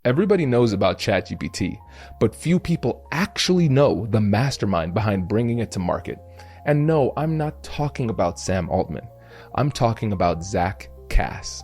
Everybody knows about ChatGPT, but few people actually know the mastermind behind bringing it to market. And no, I'm not talking about Sam Altman. I'm talking about Zack Kass.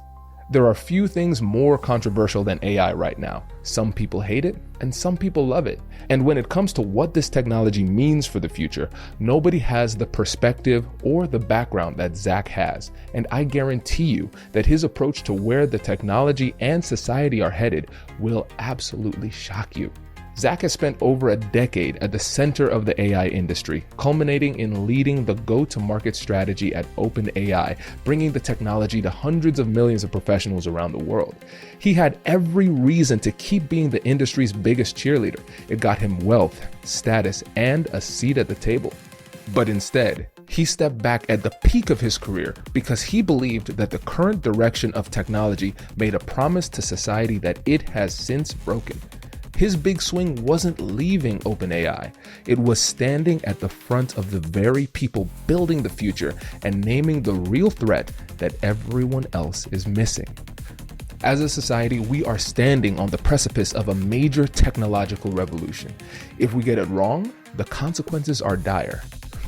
There are few things more controversial than AI right now. Some people hate it, and some people love it. And when it comes to what this technology means for the future, nobody has the perspective or the background that Zack has. And I guarantee you that his approach to where the technology and society are headed will absolutely shock you. Zack has spent over a decade at the center of the AI industry, culminating in leading the go-to-market strategy at OpenAI, bringing the technology to hundreds of millions of professionals around the world. He had every reason to keep being the industry's biggest cheerleader. It got him wealth, status, and a seat at the table. But instead, he stepped back at the peak of his career because he believed that the current direction of technology made a promise to society that it has since broken. His big swing wasn't leaving OpenAI. It was standing at the front of the very people building the future and naming the real threat that everyone else is missing. As a society, we are standing on the precipice of a major technological revolution. If we get it wrong, the consequences are dire.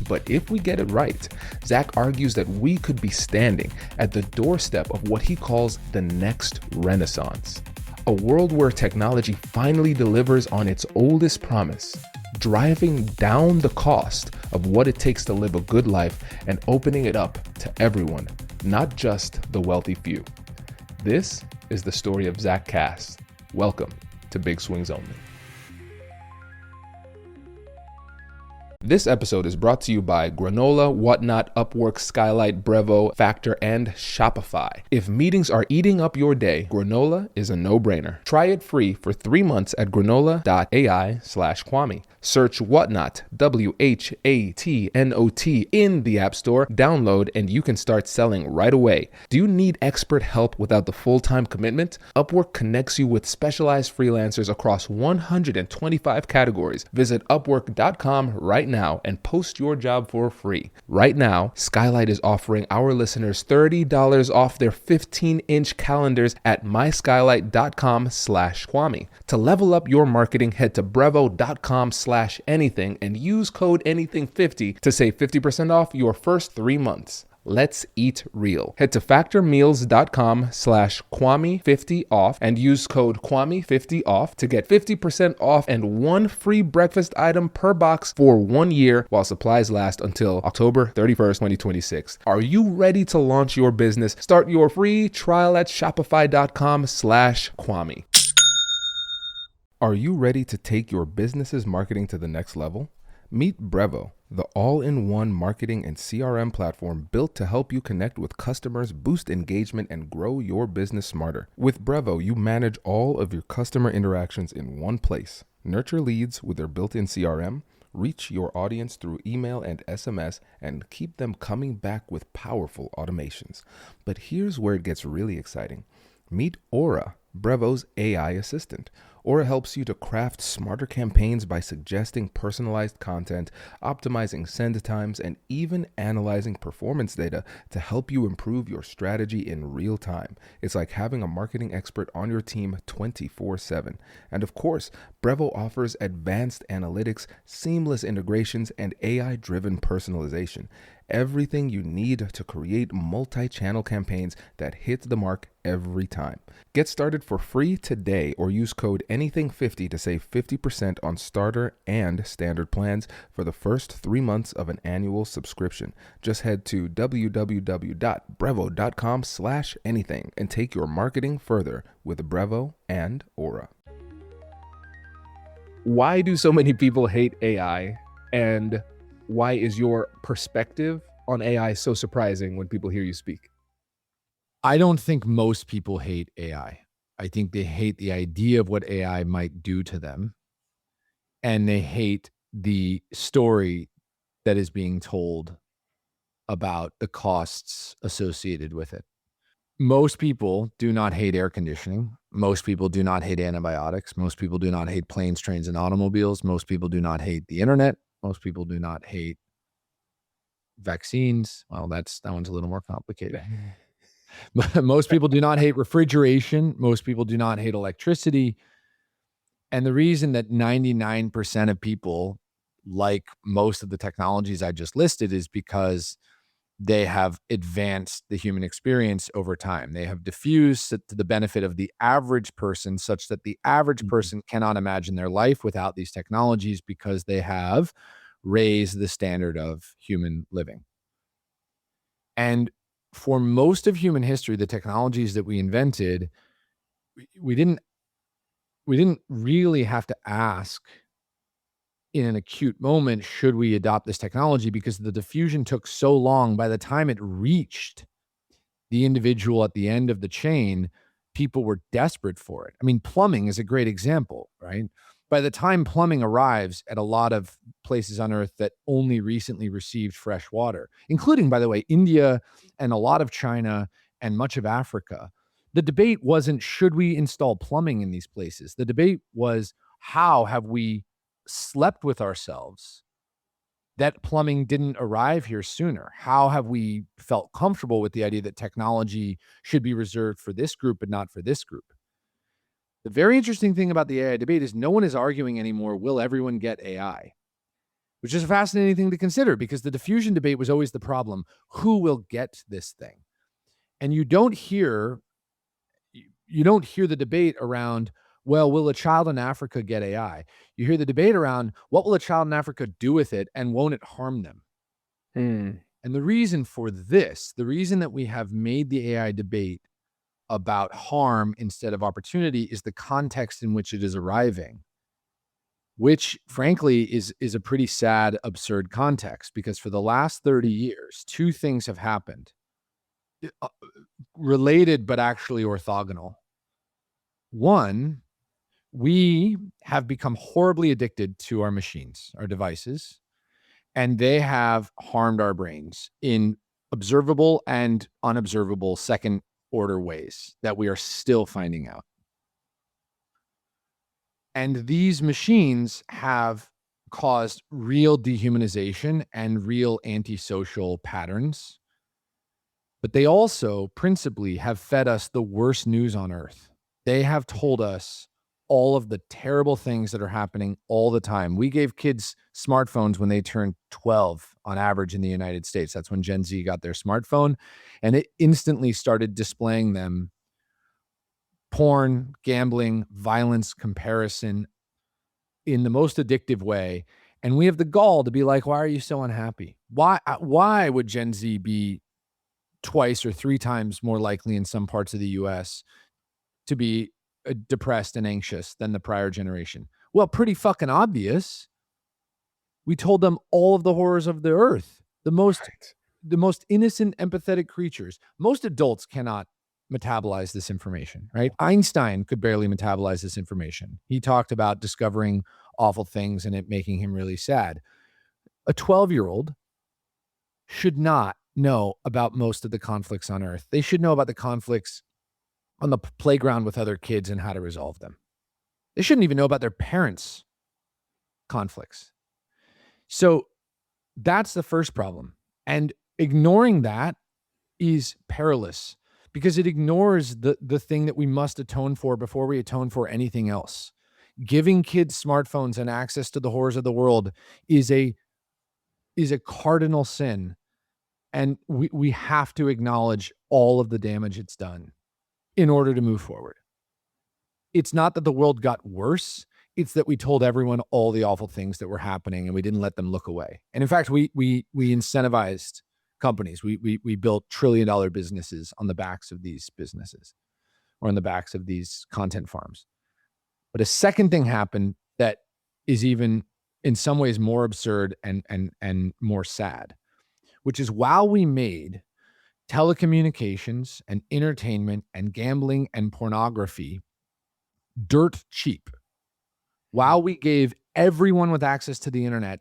But if we get it right, Zack argues that we could be standing at the doorstep of what he calls the next renaissance. A world where technology finally delivers on its oldest promise, driving down the cost of what it takes to live a good life and opening it up to everyone, not just the wealthy few. This is the story of Zack Kass. Welcome to Big Swings Only. This episode is brought to you by Granola, Whatnot, Upwork, Skylight, Brevo, Factor, and Shopify. If meetings are eating up your day, Granola is a no-brainer. Try it free for 3 months at granola.ai/Kwame. Search Whatnot, WHATNOT, in the App Store, download, and you can start selling right away. Do you need expert help without the full-time commitment? Upwork connects you with specialized freelancers across 125 categories. Visit upwork.com right now and post your job for free. Right now, Skylight is offering our listeners $30 off their 15-inch calendars at myskylight.com/Kwame. To level up your marketing, head to brevo.com/anything and use code anything50 to save 50% off your first 3 months. Let's eat real. Head to factormeals.com/Kwame50off and use code Kwame50off to get 50% off and 1 free breakfast item per box for 1 year while supplies last until October 31st, 2026. Are you ready to launch your business? Start your free trial at shopify.com/Kwame. Are you ready to take your business's marketing to the next level? Meet Brevo, the all-in-one marketing and CRM platform built to help you connect with customers, boost engagement, and grow your business smarter. With Brevo, you manage all of your customer interactions in one place, nurture leads with their built-in CRM, reach your audience through email and SMS, and keep them coming back with powerful automations. But here's where it gets really exciting. Meet Aura, Brevo's AI assistant. Aura helps you to craft smarter campaigns by suggesting personalized content, optimizing send times, and even analyzing performance data to help you improve your strategy in real time. It's like having a marketing expert on your team 24/7. And of course, Brevo offers advanced analytics, seamless integrations, and AI-driven personalization. Everything you need to create multi-channel campaigns that hit the mark every time. Get started for free today or use code anything50 to save 50% on starter and standard plans for the first 3 months of an annual subscription. Just head to www.brevo.com/anything and take your marketing further with Brevo and Aura. Why do so many people hate AI, and why is your perspective on AI so surprising when people hear you speak? I don't think most people hate AI. I think they hate the idea of what AI might do to them, and they hate the story that is being told about the costs associated with it. Most people do not hate air conditioning. Most people do not hate antibiotics. Most people do not hate planes, trains, and automobiles. Most people do not hate the internet. Most people do not hate vaccines. Well, that one's a little more complicated. But most people do not hate refrigeration. Most people do not hate electricity. And the reason that 99% of people like most of the technologies I just listed is because they have advanced the human experience over time. They have diffused it to the benefit of the average person, such that the average Mhm. person cannot imagine their life without these technologies because they have raised the standard of human living. And for most of human history, the technologies that we invented, we didn't really have to ask in an acute moment, should we adopt this technology? Because the diffusion took so long. By the time it reached the individual at the end of the chain, people were desperate for it. I mean, plumbing is a great example, right? By the time plumbing arrives at a lot of places on earth that only recently received fresh water, including, by the way, India and a lot of China and much of Africa, the debate wasn't should we install plumbing in these places? The debate was how have we slept with ourselves that plumbing didn't arrive here sooner? How have we felt comfortable with the idea that technology should be reserved for this group but not for this group? The very interesting thing about the AI debate is no one is arguing anymore, will everyone get AI? Which is a fascinating thing to consider because the diffusion debate was always the problem. Who will get this thing? And you don't hear the debate around, well, will a child in Africa get AI? You hear the debate around what will a child in Africa do with it and won't it harm them? Mm. And the reason for this, the reason that we have made the AI debate about harm instead of opportunity is the context in which it is arriving, which frankly is a pretty sad, absurd context because for the last 30 years, two things have happened, uh, related but actually orthogonal. One, we have become horribly addicted to our machines, our devices, and they have harmed our brains in observable and unobservable second order ways that we are still finding out. And these machines have caused real dehumanization and real antisocial patterns, but they also principally have fed us the worst news on earth. They have told us all of the terrible things that are happening all the time. We gave kids smartphones when they turned 12 on average in the United States. That's when Gen Z got their smartphone, and it instantly started displaying them porn, gambling, violence, comparison in the most addictive way. And we have the gall to be like, why are you so unhappy? Why would Gen Z be twice or three times more likely in some parts of the US to be depressed and anxious than the prior generation? Well, pretty fucking obvious. We told them all of the horrors of the earth, Right. the most innocent, empathetic creatures. Most adults cannot metabolize this information, right? Einstein could barely metabolize this information. He talked about discovering awful things and it making him really sad. A 12-year-old should not know about most of the conflicts on earth. They should know about the conflicts on the playground with other kids and how to resolve them. They shouldn't even know about their parents' conflicts. So that's the first problem. And ignoring that is perilous because it ignores the thing that we must atone for before we atone for anything else. Giving kids smartphones and access to the horrors of the world is a cardinal sin. And we have to acknowledge all of the damage it's done in order to move forward. It's not that the world got worse. It's that we told everyone all the awful things that were happening and we didn't let them look away. And in fact, we incentivized companies. We built trillion-dollar businesses on the backs of these businesses or on the backs of these content farms. But a second thing happened that is even in some ways more absurd and more sad, which is while we made telecommunications and entertainment and gambling and pornography dirt cheap, while we gave everyone with access to the internet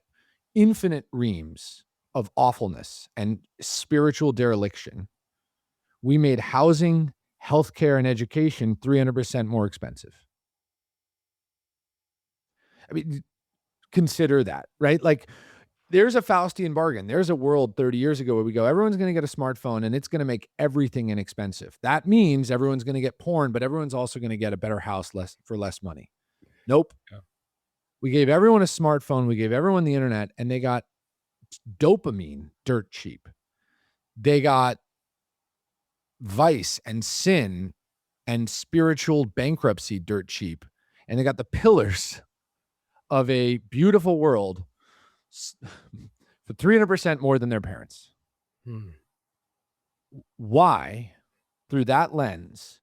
infinite reams of awfulness and spiritual dereliction, we made housing, healthcare, and education 300% more expensive. I mean, consider that, right? Like, there's a Faustian bargain. There's a world 30 years ago where we go, everyone's going to get a smartphone and it's going to make everything inexpensive. That means everyone's going to get porn, but everyone's also going to get a better house for less money. Nope. Yeah. We gave everyone a smartphone. We gave everyone the internet, and they got dopamine dirt cheap. They got vice and sin and spiritual bankruptcy dirt cheap. And they got the pillars of a beautiful world for 300% more than their parents. Why, through that lens,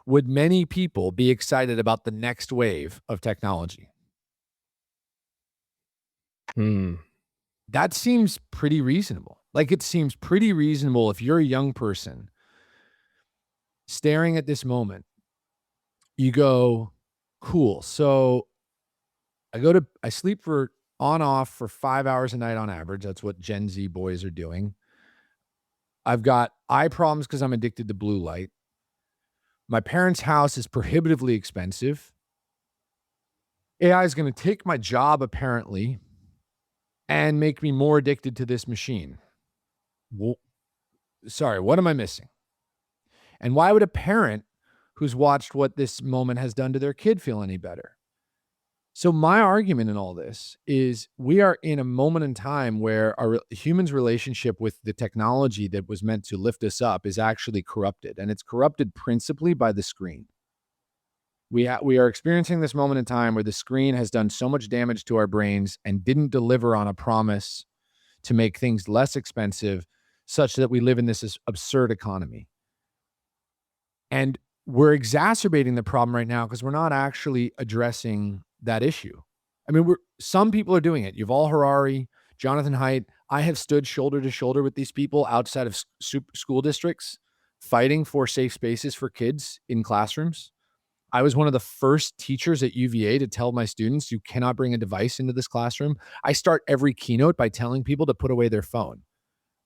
would many people be excited about the next wave of technology? That seems pretty reasonable. Like, it seems pretty reasonable if you're a young person staring at this you go, cool. So I sleep for on off for 5 hours a night on average. That's what Gen Z boys are doing. I've got eye problems because I'm addicted to blue light. My parents' house is prohibitively expensive. AI is going to take my job, apparently, and make me more addicted to this machine. Well, sorry, what am I missing? And why would a parent who's watched what this moment has done to their kid feel any better? So my argument in all this is we are in a moment in time where our humans' relationship with the technology that was meant to lift us up is actually corrupted, and it's corrupted principally by the screen. We are experiencing this moment in time where the screen has done so much damage to our brains and didn't deliver on a promise to make things less expensive, such that we live in this absurd economy. And we're exacerbating the problem right now because we're not actually addressing that issue. I mean, some people are doing it. Yuval Harari, Jonathan Haidt. I have stood shoulder to shoulder with these people outside of school districts, fighting for safe spaces for kids in classrooms. I was one of the first teachers at UVA to tell my students, you cannot bring a device into this classroom. I start every keynote by telling people to put away their phone.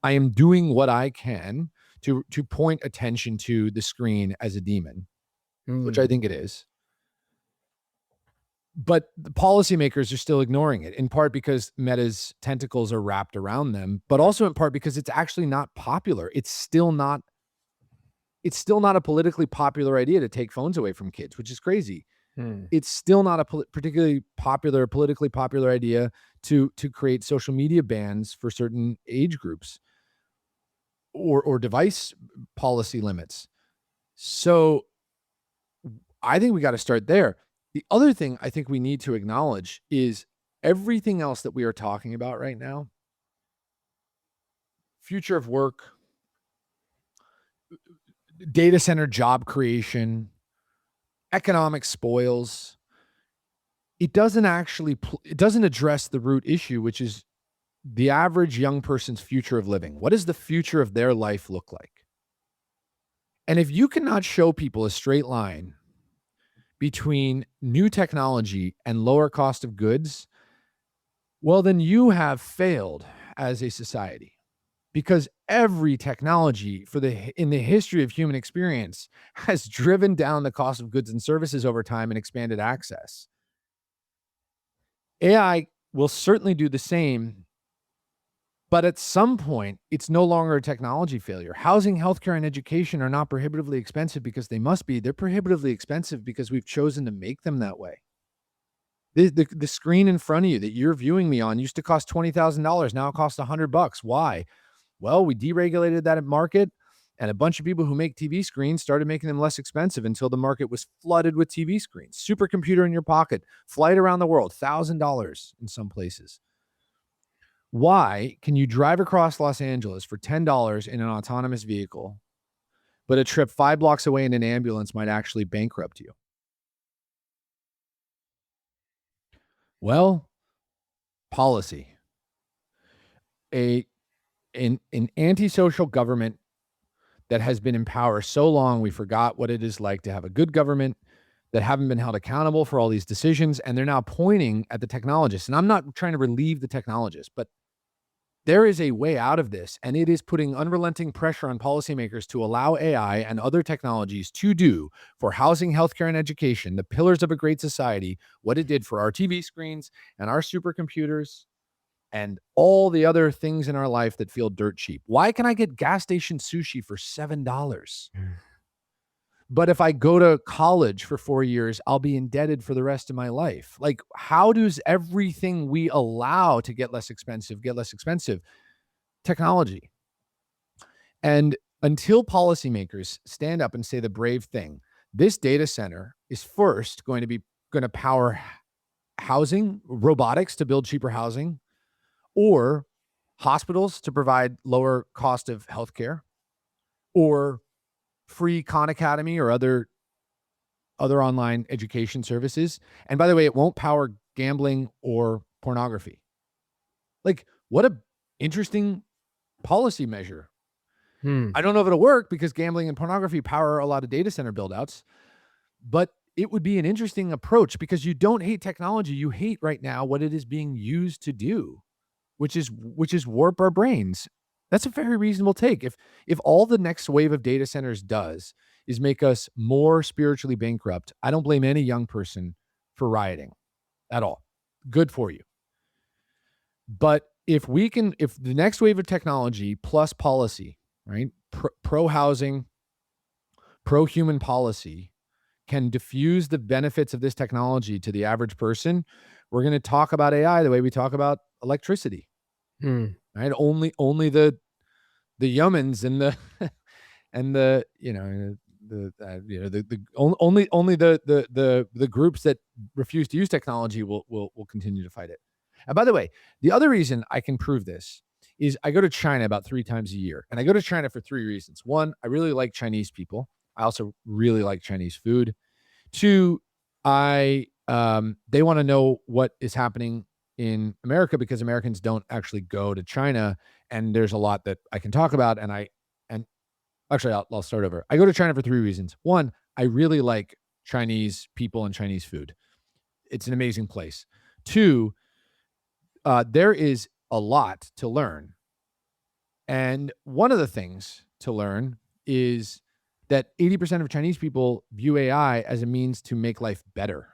I am doing what I can to point attention to the screen as a demon, which I think it is. But the policymakers are still ignoring it, in part because Meta's tentacles are wrapped around them, but also in part because it's actually not popular. It's still not a politically popular idea to take phones away from kids, which is crazy. It's still not a politically popular idea to create social media bans for certain age groups or device policy limits. So I think we got to start there. The other thing I think we need to acknowledge is everything else that we are talking about right now, future of work, data center job creation, economic spoils, it doesn't address the root issue, which is the average young person's future of living. What does the future of their life look like? And if you cannot show people a straight line between new technology and lower cost of goods, well, then you have failed as a society, because every technology in the history of human experience has driven down the cost of goods and services over time and expanded access. AI will certainly do the same, but at some point, it's no longer a technology failure. Housing, healthcare, and education are not prohibitively expensive because they must be. They're prohibitively expensive because we've chosen to make them that way. The screen in front of you that you're viewing me on used to cost $20,000. Now it costs $100. Why? Well, we deregulated that market, and a bunch of people who make TV screens started making them less expensive until the market was flooded with TV screens. Supercomputer in your pocket, flight around the world, $1,000 in some places. Why can you drive across Los Angeles for $10 in an autonomous vehicle, but a trip 5 blocks away in an ambulance might actually bankrupt you? Well, policy. An antisocial government that has been in power so long, we forgot what it is like to have a good government that haven't been held accountable for all these decisions, and they're now pointing at the technologists. And I'm not trying to relieve the technologists, but there is a way out of this, and it is putting unrelenting pressure on policymakers to allow AI and other technologies to do for housing, healthcare, and education, the pillars of a great society, what it did for our TV screens and our supercomputers and all the other things in our life that feel dirt cheap. Why can I get gas station sushi for $7? But if I go to college for 4 years, I'll be indebted for the rest of my life. Like, how does everything we allow to get less expensive get less expensive? Technology. And until policymakers stand up and say the brave thing, this data center is first going to power housing, robotics to build cheaper housing, or hospitals to provide lower cost of healthcare, or free Khan Academy or other online education services. And by the way, it won't power gambling or pornography. Like, what a interesting policy measure. I don't know if it'll work because gambling and pornography power a lot of data center buildouts, but it would be an interesting approach because you don't hate technology. You hate right now what it is being used to do, which is warp our brains. That's a very reasonable take. If all the next wave of data centers does is make us more spiritually bankrupt, I don't blame any young person for rioting at all. Good for you. But if the next wave of technology plus policy, right, pro housing, pro human policy can diffuse the benefits of this technology to the average person, we're going to talk about AI the way we talk about electricity. Right? Only the Yemens and the and the only the groups that refuse to use technology will continue to fight it. And by the way, the other reason I can prove this is I go to China about 3 times a year, and I go to China for 3 reasons. One, I really like Chinese people. I also really like Chinese food. Two, they want to know what is happening in America because Americans don't actually go to China, and there's a lot that I can talk about. And actually, I'll start over. I go to China for 3 reasons. One, I really like Chinese people and Chinese food. It's an amazing place. Two, there is a lot to learn. And one of the things to learn is that 80% of Chinese people view AI as a means to make life better.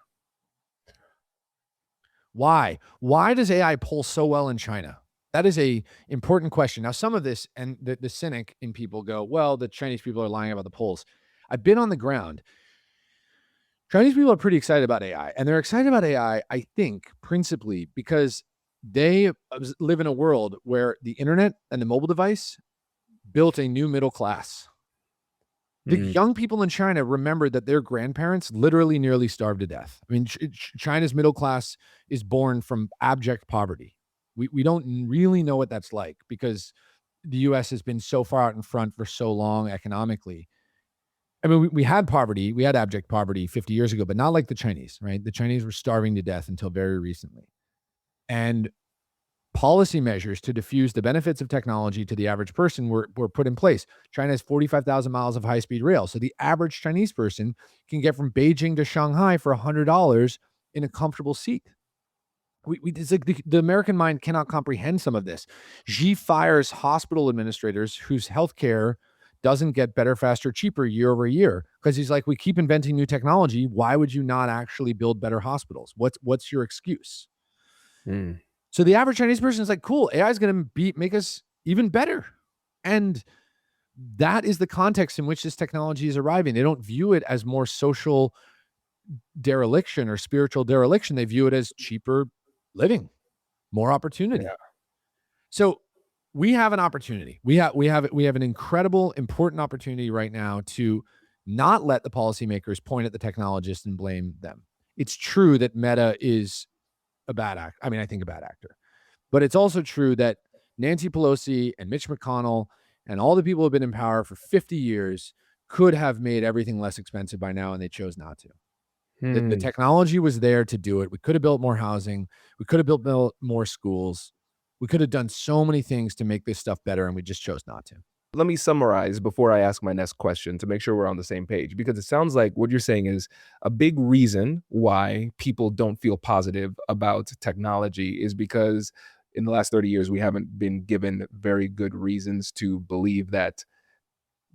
Why? Why does AI pull so well in China? That is a important question. Now, some of this, and the cynic in people go, well, the Chinese people are lying about the polls. I've been on the ground. Chinese people are pretty excited about AI, and they're excited about AI, I think, principally because they live in a world where the internet and the mobile device built a new middle class. The young people in China remember that their grandparents literally nearly starved to death. I mean, China's middle class is born from abject poverty. We don't really know what that's like because the US has been so far out in front for so long economically. I mean, we had poverty, we had abject poverty 50 years ago, but not like the Chinese, right? The Chinese were starving to death until very recently. And policy measures to diffuse the benefits of technology to the average person were put in place. China has 45,000 miles of high-speed rail. So the average Chinese person can get from Beijing to Shanghai for $100 in a comfortable seat. It's like the American mind cannot comprehend some of this. Xi fires hospital administrators whose healthcare doesn't get better, faster, cheaper year over year because he's like, we keep inventing new technology. Why would you not actually build better hospitals? What's your excuse? So the average Chinese person is like, cool, AI is going to make us even better. And that is the context in which this technology is arriving. They don't view it as more social dereliction or spiritual dereliction. They view it as cheaper living, more opportunity. Yeah. So we have an opportunity. We have an incredible, important opportunity right now to not let the policymakers point at the technologists and blame them. It's true that Meta is a bad actor. I mean, I think a bad actor. But it's also true that Nancy Pelosi and Mitch McConnell and all the people who have been in power for 50 years could have made everything less expensive by now, and they chose not to. The technology was there to do it. We could have built more housing. We could have built more schools. We could have done so many things to make this stuff better, and we just chose not to. Let me summarize before I ask my next question to make sure we're on the same page, because it sounds like what you're saying is a big reason why people don't feel positive about technology is because in the last 30 years, we haven't been given very good reasons to believe that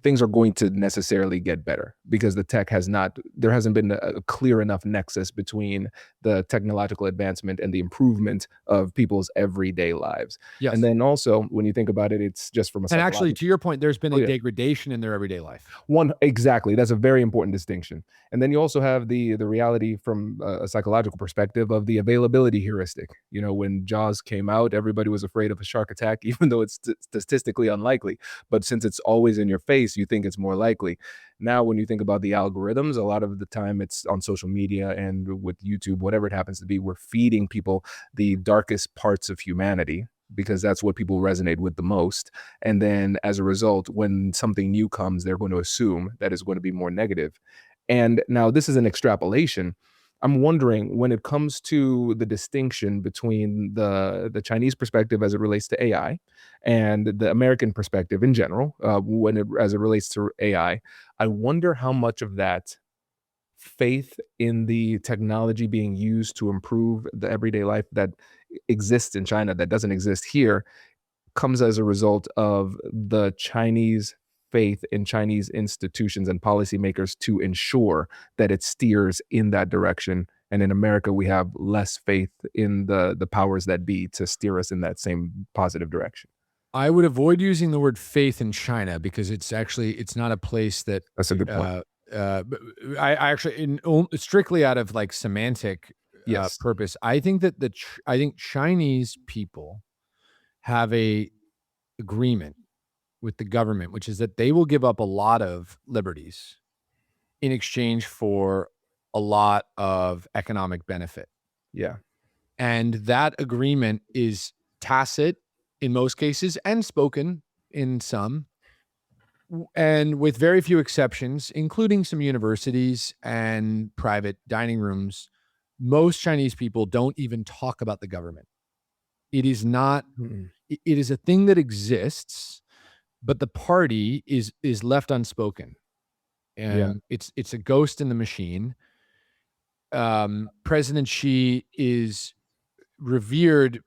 things are going to necessarily get better because there hasn't been a clear enough nexus between the technological advancement and the improvement of people's everyday lives. Yes. And then also, when you think about it, it's just from a And actually, psychological. to your point, there's been Oh, a yeah. degradation in their everyday life. Exactly. That's a very important distinction. And then you also have the reality from a psychological perspective of the availability heuristic. You know, when Jaws came out, everybody was afraid of a shark attack, even though it's statistically unlikely. But since it's always in your face, you think it's more likely. Now, when you think about the algorithms, a lot of the time it's on social media and with YouTube, whatever it happens to be, we're feeding people the darkest parts of humanity because that's what people resonate with the most. And then as a result, when something new comes, they're going to assume that it's going to be more negative. And now this is an extrapolation. I'm wondering when it comes to the distinction between the Chinese perspective as it relates to AI and the American perspective in general, as it relates to AI, I wonder how much of that faith in the technology being used to improve the everyday life that exists in China that doesn't exist here comes as a result of the Chinese faith in Chinese institutions and policymakers to ensure that it steers in that direction. And in America, we have less faith in the powers that be to steer us in that same positive direction. I would avoid using the word faith in China because it's not a place that That's a good point. but I actually strictly out of like semantic Yes. purpose. I think that I think Chinese people have a agreement with the government, which is that they will give up a lot of liberties in exchange for a lot of economic benefit. Yeah. And that agreement is tacit in most cases and spoken in some. And with very few exceptions, including some universities and private dining rooms, most Chinese people don't even talk about the government. It is not, Mm. it is a thing that exists, but the party is left unspoken. Yeah. And it's a ghost in the machine. President Xi is revered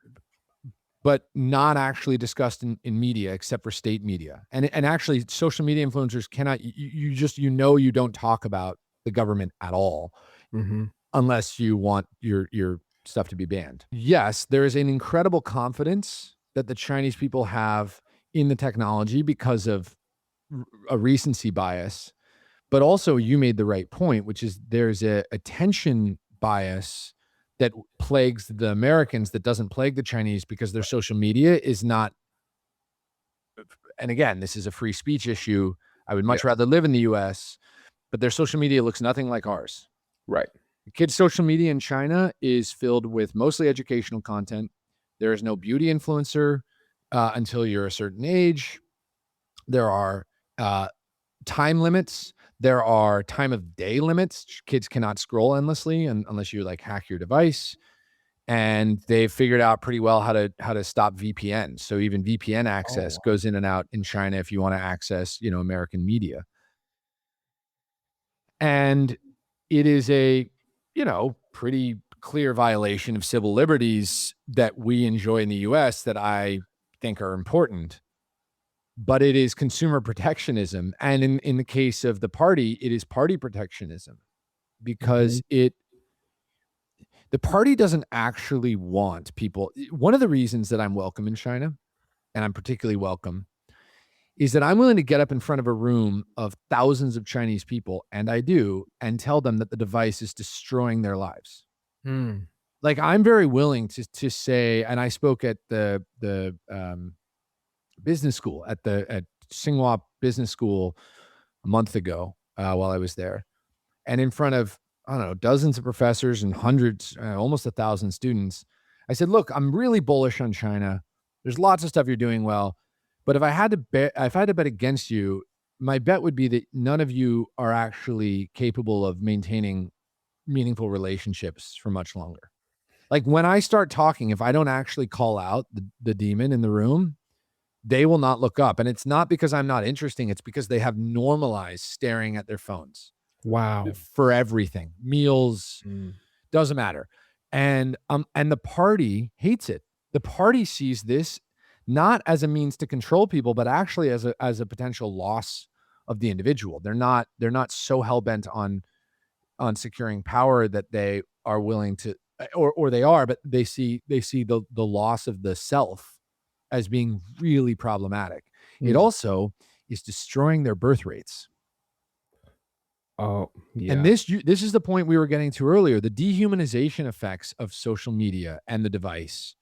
but not actually discussed in media except for state media. And actually social media influencers cannot you don't talk about the government at all Mhm. unless you want your stuff to be banned. Yes, there is an incredible confidence that the Chinese people have in the technology because of a recency bias, but also you made the right point, which is there's a attention bias that plagues the Americans that doesn't plague the Chinese because their social media is not. And again, this is a free speech issue. I would much Yeah. rather live in the US, but their social media looks nothing like ours. Right. The kids' social media in China is filled with mostly educational content. There is no beauty influencer until you're a certain age. There are uh, time limits. There are time of day limits. Kids cannot scroll endlessly unless you like hack your device. And they've figured out pretty well how to stop VPN. So even VPN access Oh. goes in and out in China if you want to access, American media. And it is a, pretty clear violation of civil liberties that we enjoy in the US that I think are important. But it is consumer protectionism. And in the case of the party, it is party protectionism because Mhm. the party doesn't actually want people. One of the reasons that I'm welcome in China, and I'm particularly welcome, is that I'm willing to get up in front of a room of thousands of Chinese people, and I do, and tell them that the device is destroying their lives. Mm. Like I'm very willing to say, and I spoke at the business school at Tsinghua Business School a month ago while I was there, and in front of I don't know dozens of professors and hundreds, almost 1,000 students, I said, "Look, I'm really bullish on China. There's lots of stuff you're doing well, but if I had to bet against you, my bet would be that none of you are actually capable of maintaining meaningful relationships for much longer. Like when I start talking, if I don't actually call out the demon in the room, they will not look up. And it's not because I'm not interesting. It's because they have normalized staring at their phones Wow. for everything, meals, Mm. doesn't matter. And the party hates it. The party sees this not as a means to control people, but actually as a potential loss of the individual. They're not so hell-bent on securing power that they are willing to, or they are, but they see the loss of the self as being really problematic. It also is destroying their birth rates. Oh, yeah. And this is the point we were getting to earlier. The dehumanization effects of social media and the device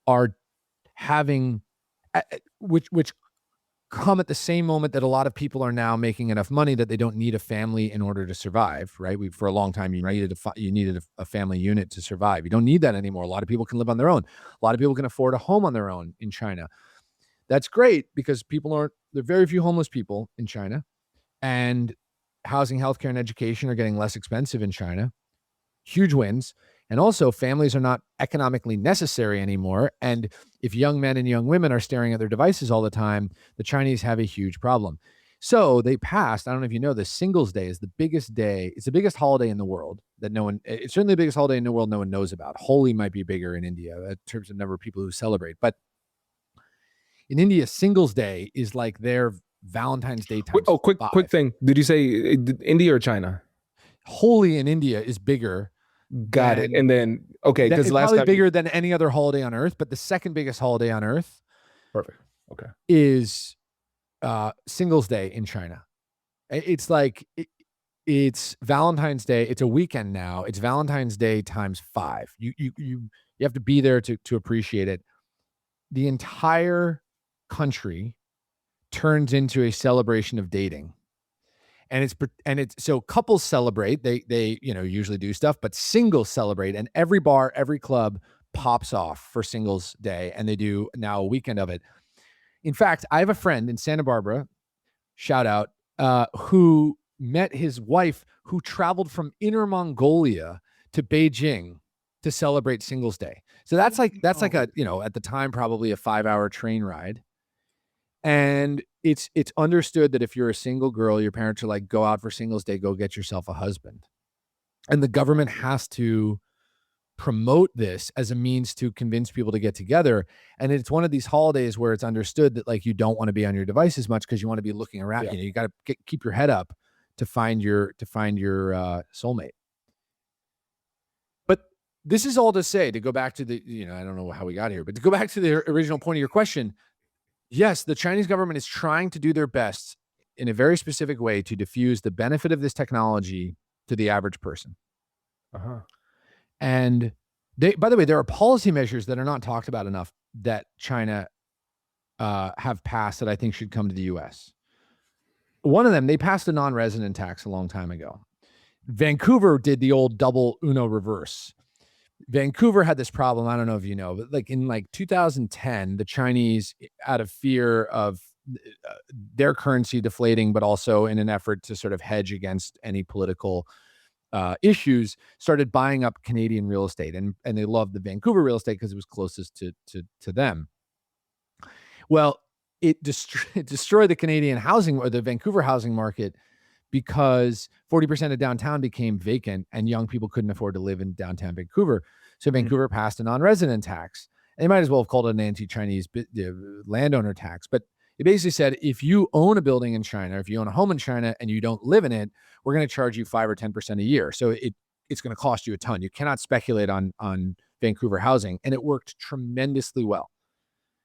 are having, which come at the same moment that a lot of people are now making enough money that they don't need a family in order to survive, right? For a long time, you needed a family unit to survive. You don't need that anymore. A lot of people can live on their own. A lot of people can afford a home on their own in China. That's great because there are very few homeless people in China, and housing, healthcare, and education are getting less expensive in China. Huge wins. And also, families are not economically necessary anymore. And if young men and young women are staring at their devices all the time, the Chinese have a huge problem. So they passed, I don't know if you know this, Singles Day is the biggest day. It's the biggest holiday in the world that it's certainly the biggest holiday in the world no one knows about. Holi might be bigger in India in terms of number of people who celebrate. But in India, Singles Day is like their Valentine's Day times quick thing. Did you say India or China? Holi in India is bigger. Got it. And then, okay, because last probably time bigger than any other holiday on earth, but the second biggest holiday on earth, perfect. Okay, is Singles Day in China. It's like it's Valentine's Day. It's a weekend now. It's Valentine's Day times 5. You have to be there to appreciate it. The entire country turns into a celebration of dating. And it's so couples celebrate, they usually do stuff, but singles celebrate, and every bar, every club pops off for Singles Day, and they do now a weekend of it. In fact, I have a friend in Santa Barbara, shout out, who met his wife, who traveled from Inner Mongolia to Beijing to celebrate Singles Day. So that's like a, at the time, probably a 5-hour train ride. And it's understood that if you're a single girl, your parents are like, go out for Singles Day, go get yourself a husband. And the government has to promote this as a means to convince people to get together. And it's one of these holidays where it's understood that like you don't want to be on your device as much because you want to be looking around. Yeah. You got to keep your head up to find your soulmate. But this is all to say, to go back to the, I don't know how we got here, but to go back to the original point of your question. Yes, the Chinese government is trying to do their best in a very specific way to diffuse the benefit of this technology to the average person. And by the way, there are policy measures that are not talked about enough that China have passed that I think should come to the US. One of them, they passed a non-resident tax a long time ago. Vancouver did the old double Uno reverse. Vancouver had this problem. I don't know if you know, but like in 2010, the Chinese, out of fear of their currency deflating, but also in an effort to sort of hedge against any political issues, started buying up Canadian real estate, and they loved the Vancouver real estate because it was closest to them. Well, it destroyed the Canadian housing or the Vancouver housing market because 40% of downtown became vacant and young people couldn't afford to live in downtown Vancouver. So Vancouver passed a non-resident tax. And they might as well have called it an anti-Chinese landowner tax. But it basically said, if you own a building in China, if you own a home in China and you don't live in it, we're going to charge you 5 or 10% a year. So it's going to cost you a ton. You cannot speculate on Vancouver housing. And it worked tremendously well.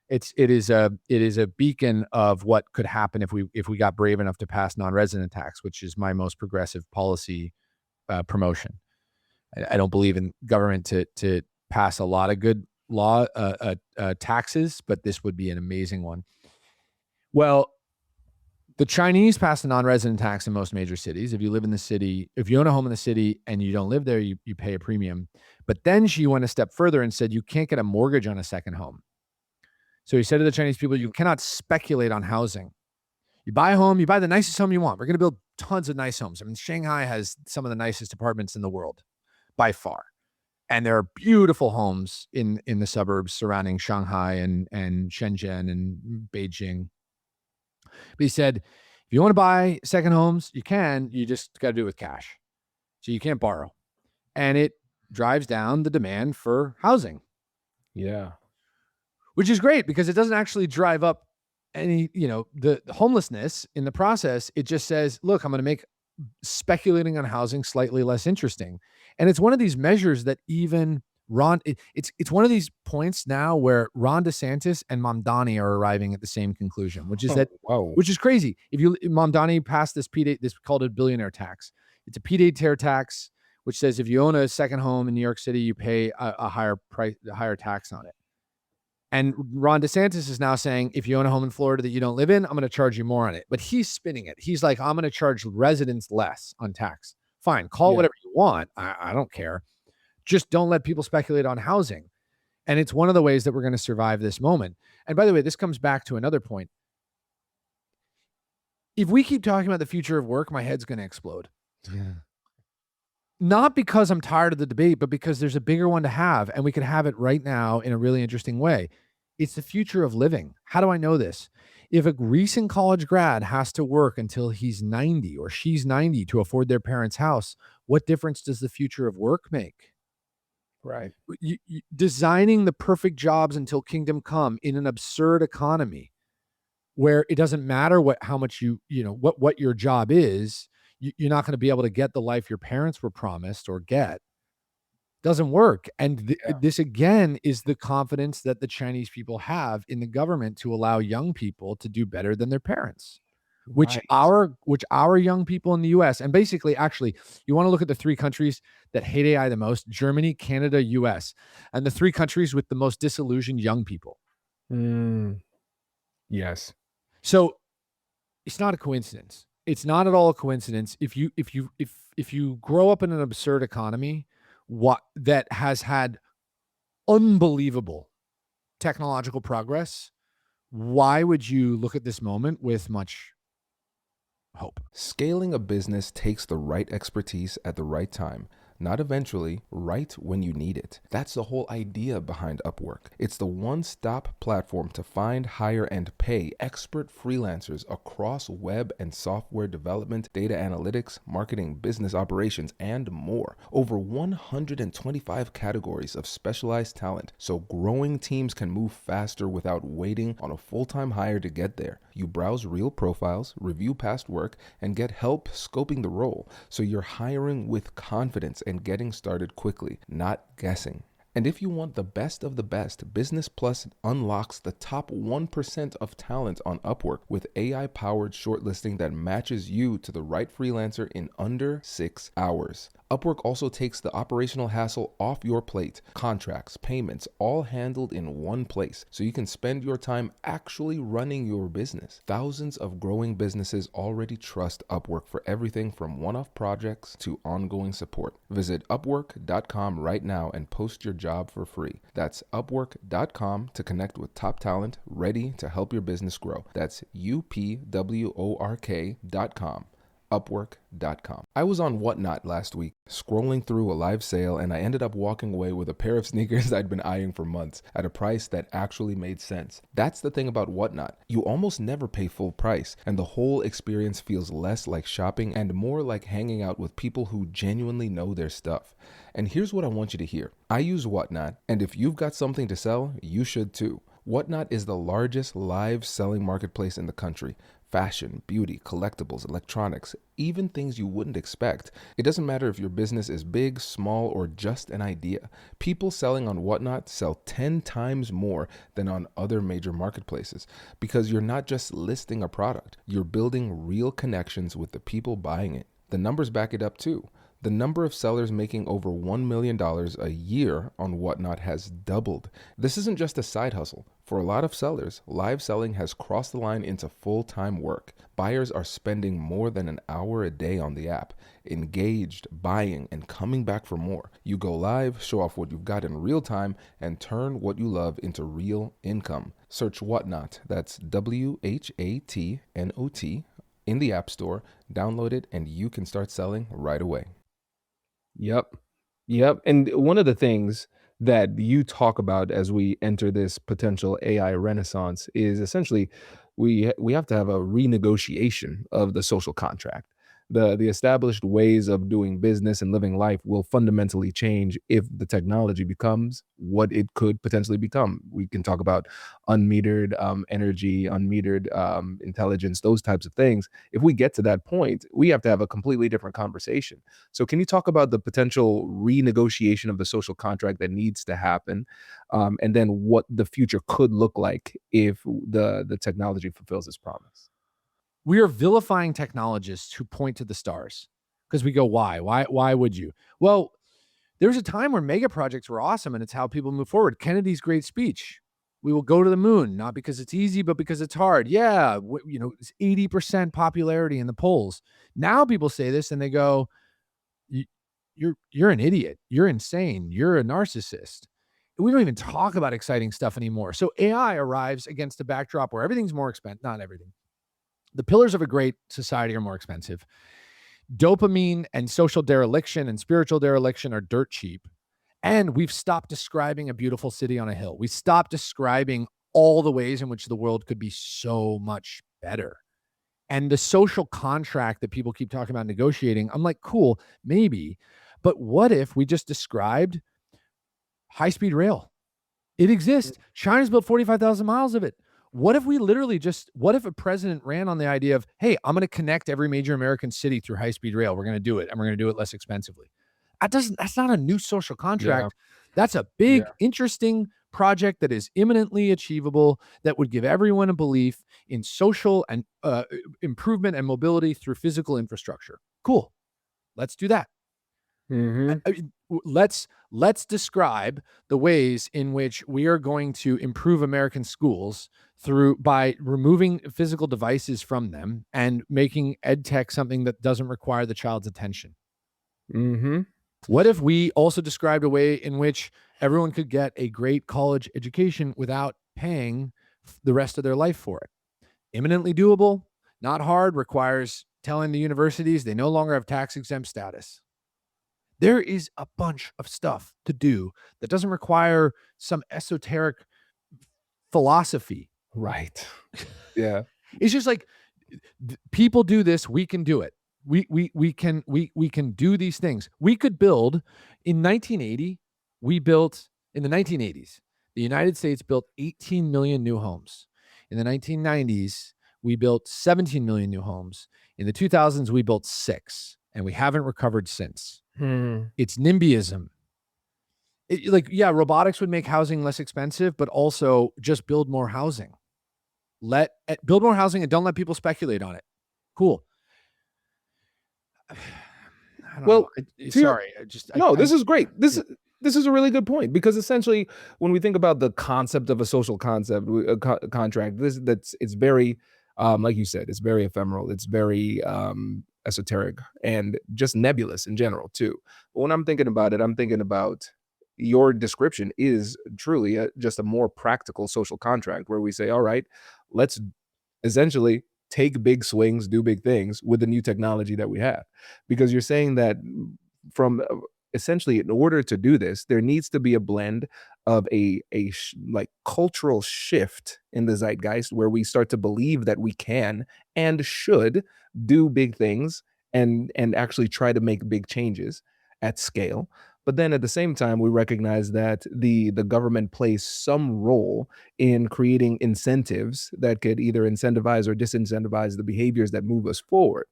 It is a beacon of what could happen if we got brave enough to pass non-resident tax, which is my most progressive policy promotion. I don't believe in government to pass a lot of good law taxes, but this would be an amazing one. Well, the Chinese pass a non-resident tax in most major cities. If you live in the city, if you own a home in the city and you don't live there, you pay a premium. But then she went a step further and said you can't get a mortgage on a second home. So he said to the Chinese people, you cannot speculate on housing. You buy a home, you buy the nicest home you want. We're going to build tons of nice homes. I mean, Shanghai has some of the nicest apartments in the world by far. And there are beautiful homes in the suburbs surrounding Shanghai and Shenzhen and Beijing. But he said, if you want to buy second homes, you can. You just got to do it with cash. So you can't borrow. And it drives down the demand for housing. Yeah. Which is great because it doesn't actually drive up any, the homelessness in the process, it just says, look, I'm going to make speculating on housing slightly less interesting. And it's one of these measures that even it's one of these points now where Ron DeSantis and Mamdani are arriving at the same conclusion, Oh, wow. which is crazy. Mamdani passed this called a billionaire tax. It's a pied-à-terre tax, which says if you own a second home in New York City, you pay a higher tax on it. And Ron DeSantis is now saying, if you own a home in Florida that you don't live in, I'm going to charge you more on it. But he's spinning it. He's like, I'm going to charge residents less on tax. Fine, call it Yeah. whatever you want. I don't care. Just don't let people speculate on housing. And it's one of the ways that we're going to survive this moment. And by the way, this comes back to another point. If we keep talking about the future of work, my head's going to explode. Yeah. Not because I'm tired of the debate, but because there's a bigger one to have, and we can have it right now in a really interesting way. It's the future of living. How do I know this? If a recent college grad has to work until he's 90 or she's 90 to afford their parents' house, what difference does the future of work make? Right. Designing the perfect jobs until kingdom come in an absurd economy where it doesn't matter how much what your job is, you're not going to be able to get the life your parents were promised or get. Doesn't work. And this again is the confidence that the Chinese people have in the government to allow young people to do better than their parents, which Right. our young people in the US, and basically, actually, you want to look at the three countries that hate AI the most: Germany, Canada, US, and the three countries with the most disillusioned young people. Yes. So it's not a coincidence. It's not at all a coincidence. If you grow up in an absurd economy, that has had unbelievable technological progress, why would you look at this moment with much hope? Scaling a business takes the right expertise at the right time, not eventually, right when you need it. That's the whole idea behind Upwork. It's the one-stop platform to find, hire, and pay expert freelancers across web and software development, data analytics, marketing, business operations, and more. Over 125 categories of specialized talent, so growing teams can move faster without waiting on a full-time hire to get there. You browse real profiles, review past work, and get help scoping the role, so you're hiring with confidence and getting started quickly, not guessing. And if you want the best of the best, Business Plus unlocks the top 1% of talent on Upwork with AI-powered shortlisting that matches you to the right freelancer in under 6 hours. Upwork also takes the operational hassle off your plate. Contracts, payments, all handled in one place, so you can spend your time actually running your business. Thousands of growing businesses already trust Upwork for everything from one-off projects to ongoing support. Visit Upwork.com right now and post your job for free. That's Upwork.com to connect with top talent ready to help your business grow. That's UPWORK.com. Upwork.com. I was on Whatnot last week, scrolling through a live sale, and I ended up walking away with a pair of sneakers I'd been eyeing for months at a price that actually made sense. That's the thing about Whatnot. You almost never pay full price, and the whole experience feels less like shopping and more like hanging out with people who genuinely know their stuff. And here's what I want you to hear. I use Whatnot, and if you've got something to sell, you should too. Whatnot is the largest live selling marketplace in the country. Fashion, beauty, collectibles, electronics, even things you wouldn't expect. It doesn't matter if your business is big, small, or just an idea. People selling on Whatnot sell 10 times more than on other major marketplaces because you're not just listing a product, you're building real connections with the people buying it. The numbers back it up too. The number of sellers making over $1 million a year on Whatnot has doubled. This isn't just a side hustle. For a lot of sellers, live selling has crossed the line into full-time work. Buyers are spending more than an hour a day on the app, engaged, buying, and coming back for more. You go live, show off what you've got in real time, and turn what you love into real income. Search Whatnot, that's WHATNOT, in the App Store, download it, and you can start selling right away. Yep. And one of the things that you talk about as we enter this potential AI renaissance is essentially we have to have a renegotiation of the social contract. The established ways of doing business and living life will fundamentally change if the technology becomes what it could potentially become. We can talk about unmetered energy, unmetered intelligence, those types of things. If we get to that point, we have to have a completely different conversation. So, can you talk about the potential renegotiation of the social contract that needs to happen, and then what the future could look like if the technology fulfills its promise? We are vilifying technologists who point to the stars because we go, why? Why would you? Well, there was a time where mega projects were awesome and it's how people move forward. Kennedy's great speech. We will go to the moon, not because it's easy, but because it's hard. Yeah, it's 80% popularity in the polls. Now people say this and they go, you're an idiot. You're insane. You're a narcissist. We don't even talk about exciting stuff anymore. So AI arrives against a backdrop where everything's more expensive. Not everything. The pillars of a great society are more expensive. Dopamine and social dereliction and spiritual dereliction are dirt cheap. And we've stopped describing a beautiful city on a hill. We stopped describing all the ways in which the world could be so much better. And the social contract that people keep talking about negotiating, I'm like, cool, maybe. But what if we just described high-speed rail? It exists. China's built 45,000 miles of it. What if a president ran on the idea of, hey, I'm going to connect every major American city through high-speed rail. We're going to do it, and we're going to do it less expensively. That's not a new social Yeah, contract. That's a big, interesting project that is imminently achievable, that would give everyone a belief in social and improvement and mobility through physical infrastructure. Cool. Let's do that. Mm-hmm. Let's describe the ways in which we are going to improve American schools by removing physical devices from them and making ed tech something that doesn't require the child's attention. Mm-hmm. What if we also described a way in which everyone could get a great college education without paying the rest of their life for it? Imminently doable, not hard, requires telling the universities they no longer have tax-exempt status. There is a bunch of stuff to do that doesn't require some esoteric philosophy. Right. Yeah. It's just like, people do this, we can do it. We can do these things. We could build in 1980. In the 1980s, the United States built 18 million new homes. In the 1990s, we built 17 million new homes. In the 2000s, we built 6, and we haven't recovered since. It's NIMBYism. Robotics would make housing less expensive, but also just build more housing. Build more housing and don't let people speculate on it. Cool. This is great. This is a really good point, because essentially, when we think about the concept of a social contract, it's very, like you said, it's very ephemeral. It's very esoteric and just nebulous in general too. But when I'm thinking about it, I'm thinking about your description is truly just a more practical social contract where we say, all right, let's essentially take big swings, do big things with the new technology that we have. Because you're saying that from essentially, in order to do this, there needs to be a blend of like cultural shift in the zeitgeist, where we start to believe that we can and should do big things and actually try to make big changes at scale. But then at the same time, we recognize that the government plays some role in creating incentives that could either incentivize or disincentivize the behaviors that move us forward.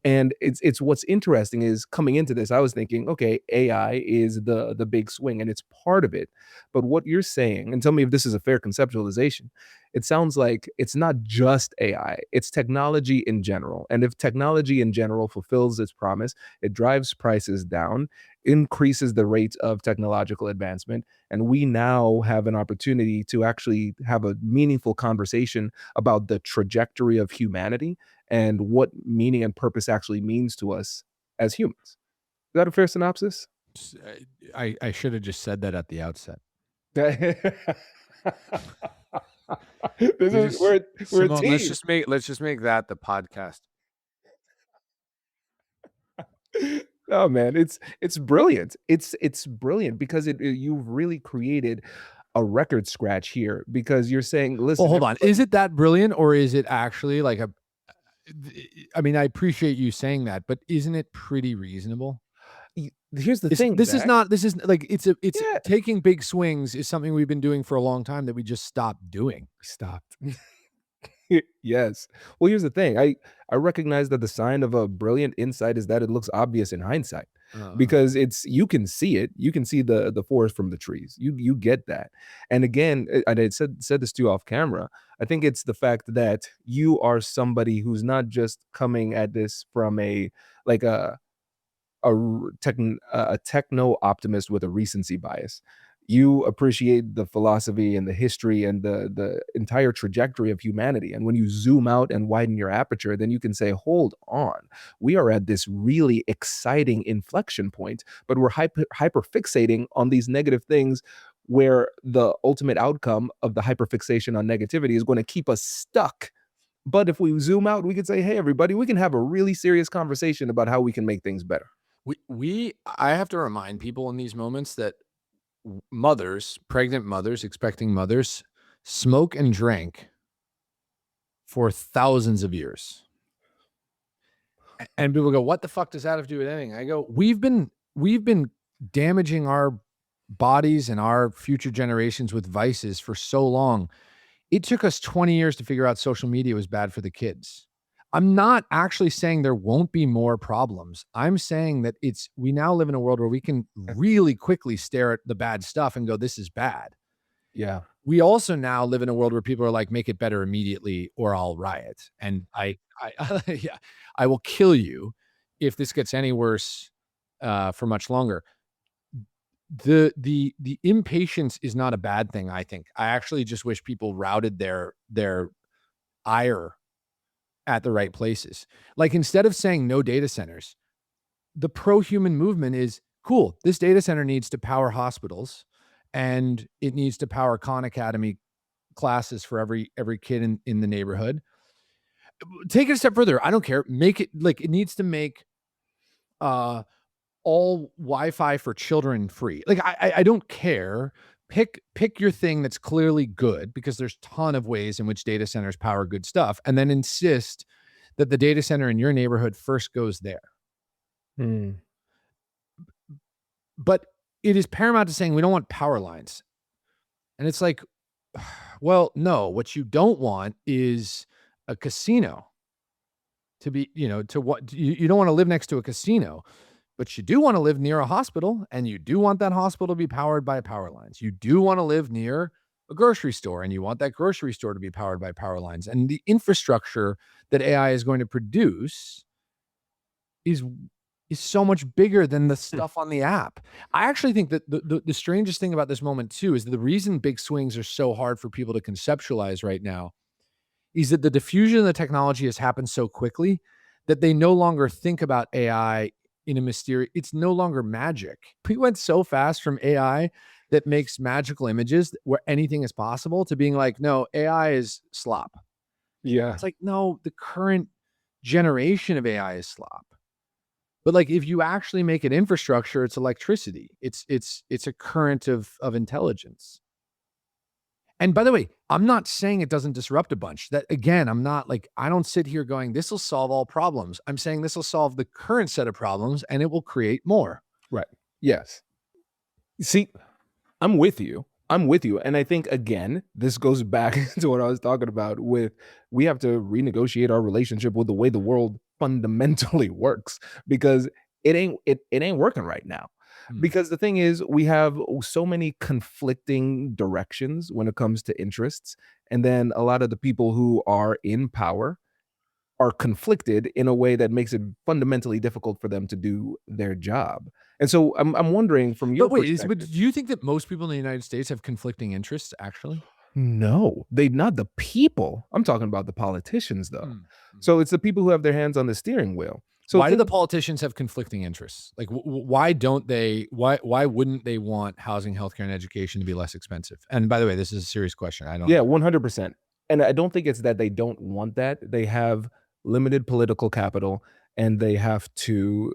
And it's what's interesting is, coming into this, I was thinking, okay, AI is the big swing and it's part of it. But what you're saying, and tell me if this is a fair conceptualization, it sounds like it's not just AI, it's technology in general. And if technology in general fulfills its promise, it drives prices down, increases the rate of technological advancement, and we now have an opportunity to actually have a meaningful conversation about the trajectory of humanity and what meaning and purpose actually means to us as humans. Is that a fair synopsis? I should have just said that at the outset. This is we're Simone, a team. let's just make that the podcast. Oh man, it's brilliant. It's brilliant because you've really created a record scratch here, because you're saying, listen. Well, hold on. Is it that brilliant, or is it actually like I mean, I appreciate you saying that, but isn't it pretty reasonable? Here's the This thing, this is Zach. not this is like it's Yeah, taking big swings is something we've been doing for a long time that we just stopped doing. we stopped. Yes. Well, here's the thing. I recognize that the sign of a brilliant insight is that it looks obvious in hindsight, Uh, because it's you can see it. You can see the forest from the trees. You get that. And again, and I said this to you off camera. I think it's the fact that you are somebody who's not just coming at this from a like a techno optimist with a recency bias. You appreciate the philosophy and the history and the entire trajectory of humanity. And when you zoom out and widen your aperture, then you can say, hold on, we are at this really exciting inflection point, but we're hyper fixating on these negative things where the ultimate outcome of the hyperfixation on negativity is going to keep us stuck. But if we zoom out, we could say, hey, everybody, we can have a really serious conversation about how we can make things better. I have to remind people in these moments that mothers, pregnant mothers, expecting mothers, smoke and drank for thousands of years. And people go, "What the fuck does that have to do with anything?" I go, "We've been damaging our bodies and our future generations with vices for so long. It took us 20 years to figure out social media was bad for the kids." I'm not actually saying there won't be more problems. I'm saying that we now live in a world where we can really quickly stare at the bad stuff and go, "This is bad." Yeah. We also now live in a world where people are like, "Make it better immediately or I'll riot." And yeah, I will kill you if this gets any worse for much longer. The impatience is not a bad thing, I think. I actually just wish people routed their ire at the right places. Like, instead of saying no data centers, the pro-human movement is cool. This data center needs to power hospitals and it needs to power Khan Academy classes for every kid in the neighborhood. Take it a step further. I don't care. Make it like it needs to make uh all Wi-Fi for children free. Like I don't care. Pick your thing that's clearly good, because there's a ton of ways in which data centers power good stuff, and then insist that the data center in your neighborhood first goes there. Hmm. But it is paramount to saying we don't want power lines. And it's like, well, no, what you don't want is a casino to be, to what you don't want to live next to a casino, but you do want to live near a hospital, and you do want that hospital to be powered by power lines. You do want to live near a grocery store, and you want that grocery store to be powered by power lines. And the infrastructure that AI is going to produce is so much bigger than the stuff on the app. I actually think that the strangest thing about this moment too is the reason big swings are so hard for people to conceptualize right now is that the diffusion of the technology has happened so quickly that they no longer think about AI in a mysterious, it's no longer magic. We went so fast from AI that makes magical images where anything is possible to being like, no, AI is slop. Yeah. It's like, no, the current generation of AI is slop. But like, if you actually make it infrastructure, it's electricity. It's a current of intelligence. And by the way, I'm not saying it doesn't disrupt a bunch. That again, I'm not like, I don't sit here going, this will solve all problems. I'm saying this will solve the current set of problems and it will create more. Right. Yes. See, I'm with you. I'm with you. And I think, again, this goes back to what I was talking about with we have to renegotiate our relationship with the way the world fundamentally works, because it ain't working right now. Hmm. Because the thing is, we have so many conflicting directions when it comes to interests. And then a lot of the people who are in power are conflicted in a way that makes it fundamentally difficult for them to do their job. And so I'm wondering from your But wait, but do perspective. you think that most people in the United States have conflicting interests actually? No, they not the people. I'm talking about the politicians, though. Hmm. Hmm. So it's the people who have their hands on the steering wheel. So Why do the think politicians have conflicting interests? Like, why don't they? Why wouldn't they want housing, healthcare, and education to be less expensive? And by the way, this is a serious question. I don't. yeah, 100%. And I don't think it's that they don't want that. They have limited political capital, and they have to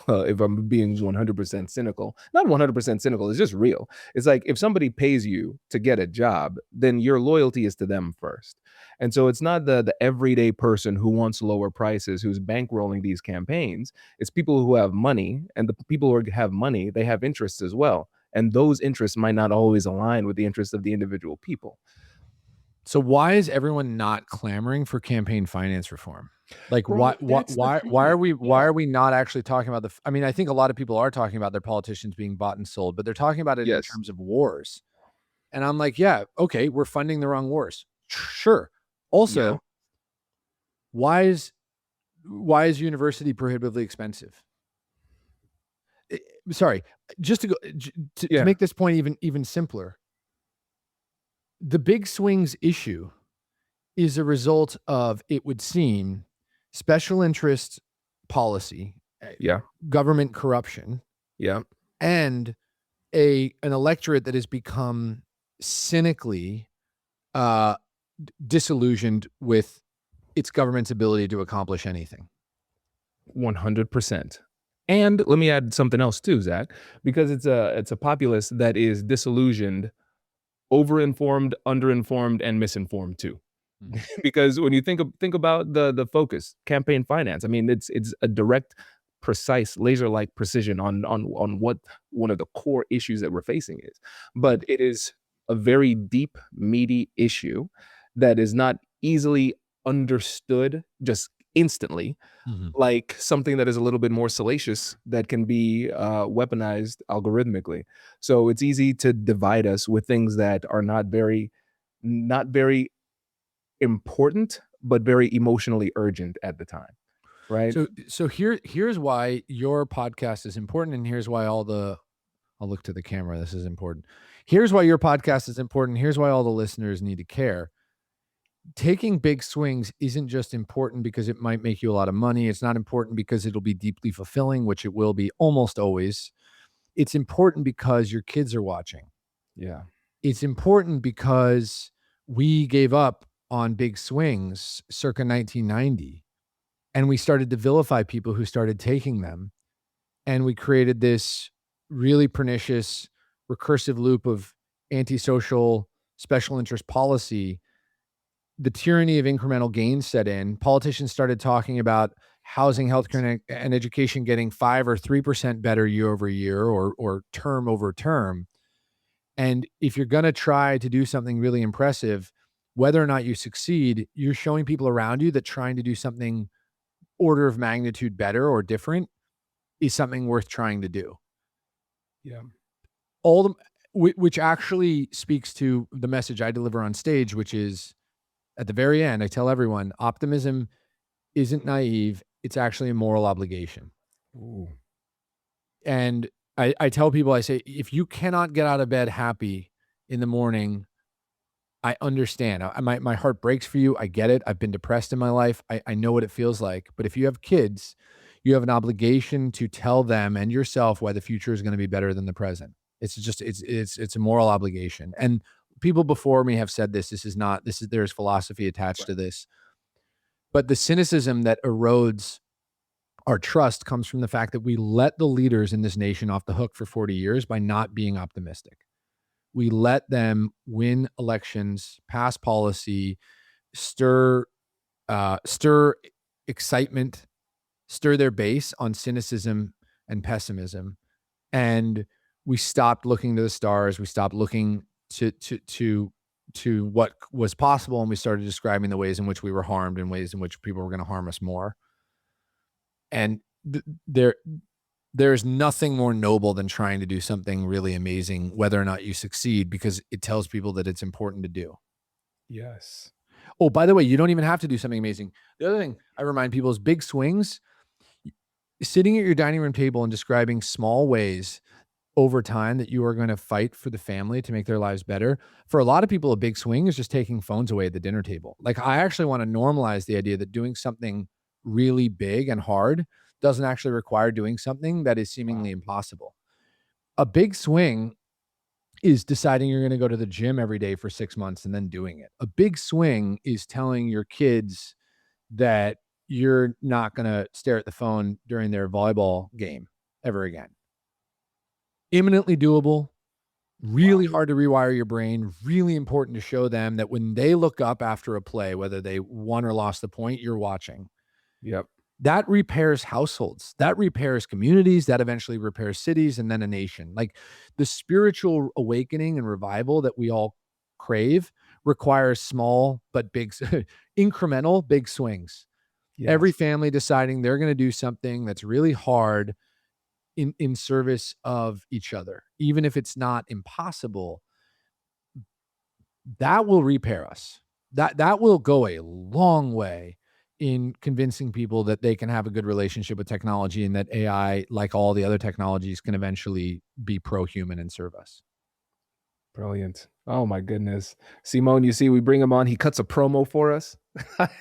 Well, if I'm being 100% cynical, not 100% cynical, it's just real. It's like if somebody pays you to get a job, then your loyalty is to them first. And so it's not the everyday person who wants lower prices, who's bankrolling these campaigns. It's people who have money, and the people who have money, they have interests as well. And those interests might not always align with the interests of the individual people. So why is everyone not clamoring for campaign finance reform? Like Bro, that's the why thing. are Yeah. we not actually talking about I mean, I think a lot of people are talking about their politicians being bought and sold, but they're talking about it in Yes. terms of wars. And I'm like, yeah, okay, we're funding the wrong wars. Sure. Yeah. Also, why is university prohibitively expensive? Sorry, just to go to Yeah. make this point even simpler. The big swings issue is a result of, it would seem, special interest policy, Yeah. government corruption, Yeah. and an electorate that has become cynically uh, disillusioned with its government's ability to accomplish anything. 100%. And let me add something else too, Zach, because it's a populace that is disillusioned, overinformed, underinformed, and misinformed too. Mhm. Because when you think about the focus, campaign finance, I mean, it's a direct, precise, laser-like precision on what one of the core issues that we're facing is. But it is a very deep, meaty issue that is not easily understood just instantly, Mhm. like something that is a little bit more salacious that can be weaponized algorithmically. So it's easy to divide us with things that are not very important, but very emotionally urgent at the time, right? So here's why your podcast is important, and here's why I'll look to the camera. This is important. Here's why your podcast is important. Here's why all the listeners need to care. Taking big swings isn't just important because it might make you a lot of money. It's not important because it'll be deeply fulfilling, which it will be almost always. It's important because your kids are watching. Yeah. It's important because we gave up on big swings circa 1990, and we started to vilify people who started taking them. And we created this really pernicious recursive loop of antisocial special interest policy. The tyranny of incremental gains set in. Politicians started talking about housing, healthcare, and education getting 5 or 3% better year over year, or term over term. And if you're going to try to do something really impressive, whether or not you succeed, you're showing people around you that trying to do something order of magnitude better or different is something worth trying to do. Yeah. All the which actually speaks to the message I deliver on stage, which is, at the very end, I tell everyone, optimism isn't naive. It's actually a moral obligation. Ooh. And I tell people, I say, if you cannot get out of bed happy in the morning, I understand. My heart breaks for you. I get it. I've been depressed in my life. I know what it feels like. But if you have kids, you have an obligation to tell them and yourself why the future is going to be better than the present. It's a moral obligation. And people before me have said this. There's philosophy attached Right. to this. But the cynicism that erodes our trust comes from the fact that we let the leaders in this nation off the hook for 40 years by not being optimistic. We let them win elections, pass policy, stir stir excitement, stir their base on cynicism and pessimism, and we stopped looking to the stars. We stopped looking to what was possible, and we started describing the ways in which we were harmed and ways in which people were going to harm us more. And there's nothing more noble than trying to do something really amazing, whether or not you succeed, because it tells people that it's important to do. Yes. Oh, by the way, you don't even have to do something amazing. The other thing I remind people is big swings. Sitting at your dining room table and describing small ways over time that you are going to fight for the family to make their lives better. For a lot of people, a big swing is just taking phones away at the dinner table. Like, I actually want to normalize the idea that doing something really big and hard doesn't actually require doing something that is seemingly Wow. impossible. A big swing is deciding you're going to go to the gym every day for 6 months and then doing it. A big swing is telling your kids that you're not going to stare at the phone during their volleyball game ever again. Imminently doable, really hard to rewire your brain, really important to show them that when they look up after a play, whether they won or lost the point, you're watching. Yep. That repairs households, that repairs communities, that eventually repairs cities and then a nation. Like the spiritual awakening and revival that we all crave requires small but big, incremental, big swings. Yes. Every family deciding they're going to do something that's really hard in service of each other, even if it's not impossible, that will repair us. That will go a long way in convincing people that they can have a good relationship with technology and that AI, like all the other technologies, can eventually be pro-human and serve us. Brilliant. Oh my goodness. Simone, you see, we bring him on. He cuts a promo for us.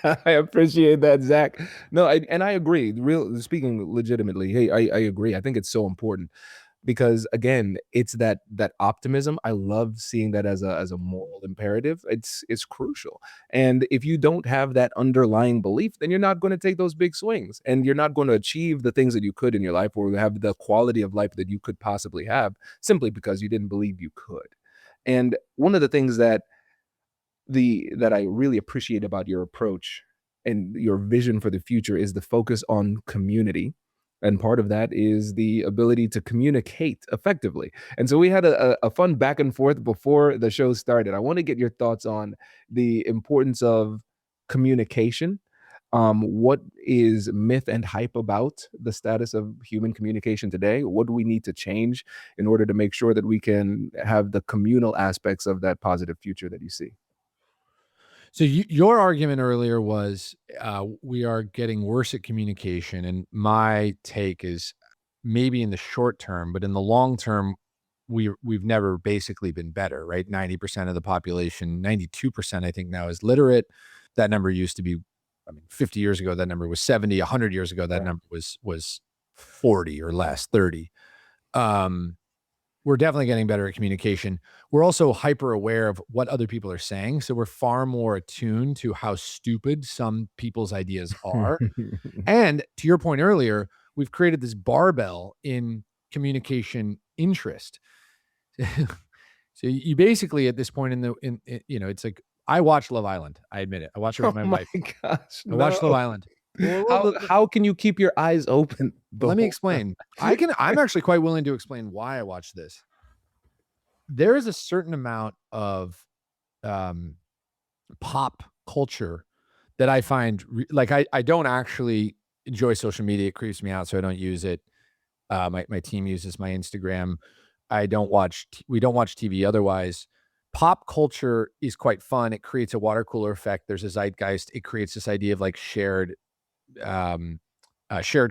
I appreciate that, Zach. No, I agree. Speaking legitimately, hey, I agree. I think it's so important because again, it's that optimism. I love seeing that as a moral imperative. It's crucial. And if you don't have that underlying belief, then you're not going to take those big swings and you're not going to achieve the things that you could in your life or have the quality of life that you could possibly have simply because you didn't believe you could. And one of the things that I really appreciate about your approach and your vision for the future is the focus on community. And part of that is the ability to communicate effectively. And so we had a fun back and forth before the show started. I want to get your thoughts on the importance of communication. What is myth and hype about the status of human communication today? What do we need to change in order to make sure that we can have the communal aspects of that positive future that you see? So your argument earlier was we are getting worse at communication, and my take is maybe in the short term, but in the long term, we've never basically been better, right? 90% of the population, 92% I think now is literate. That number used to be, I mean, 50 years ago that number was 70. 100 years ago that Right. number was 40 or less, 30. We're definitely getting better at communication. We're also hyper aware of what other people are saying. So we're far more attuned to how stupid some people's ideas are. And to your point earlier, we've created this barbell in communication interest. So you basically at this point it's like I watch Love Island. I admit it. I watch it with Oh my my wife. gosh, I watch Love no. Island. Well, How can you keep your eyes open the let me whole explain. I'm actually quite willing to explain why I watch this. There is a certain amount of pop culture that I find I don't actually enjoy social media. It creeps me out, so I don't use it. My team uses my Instagram. We don't watch TV otherwise. Pop culture is quite fun. It creates a water cooler effect. There's a zeitgeist. It creates this idea of like shared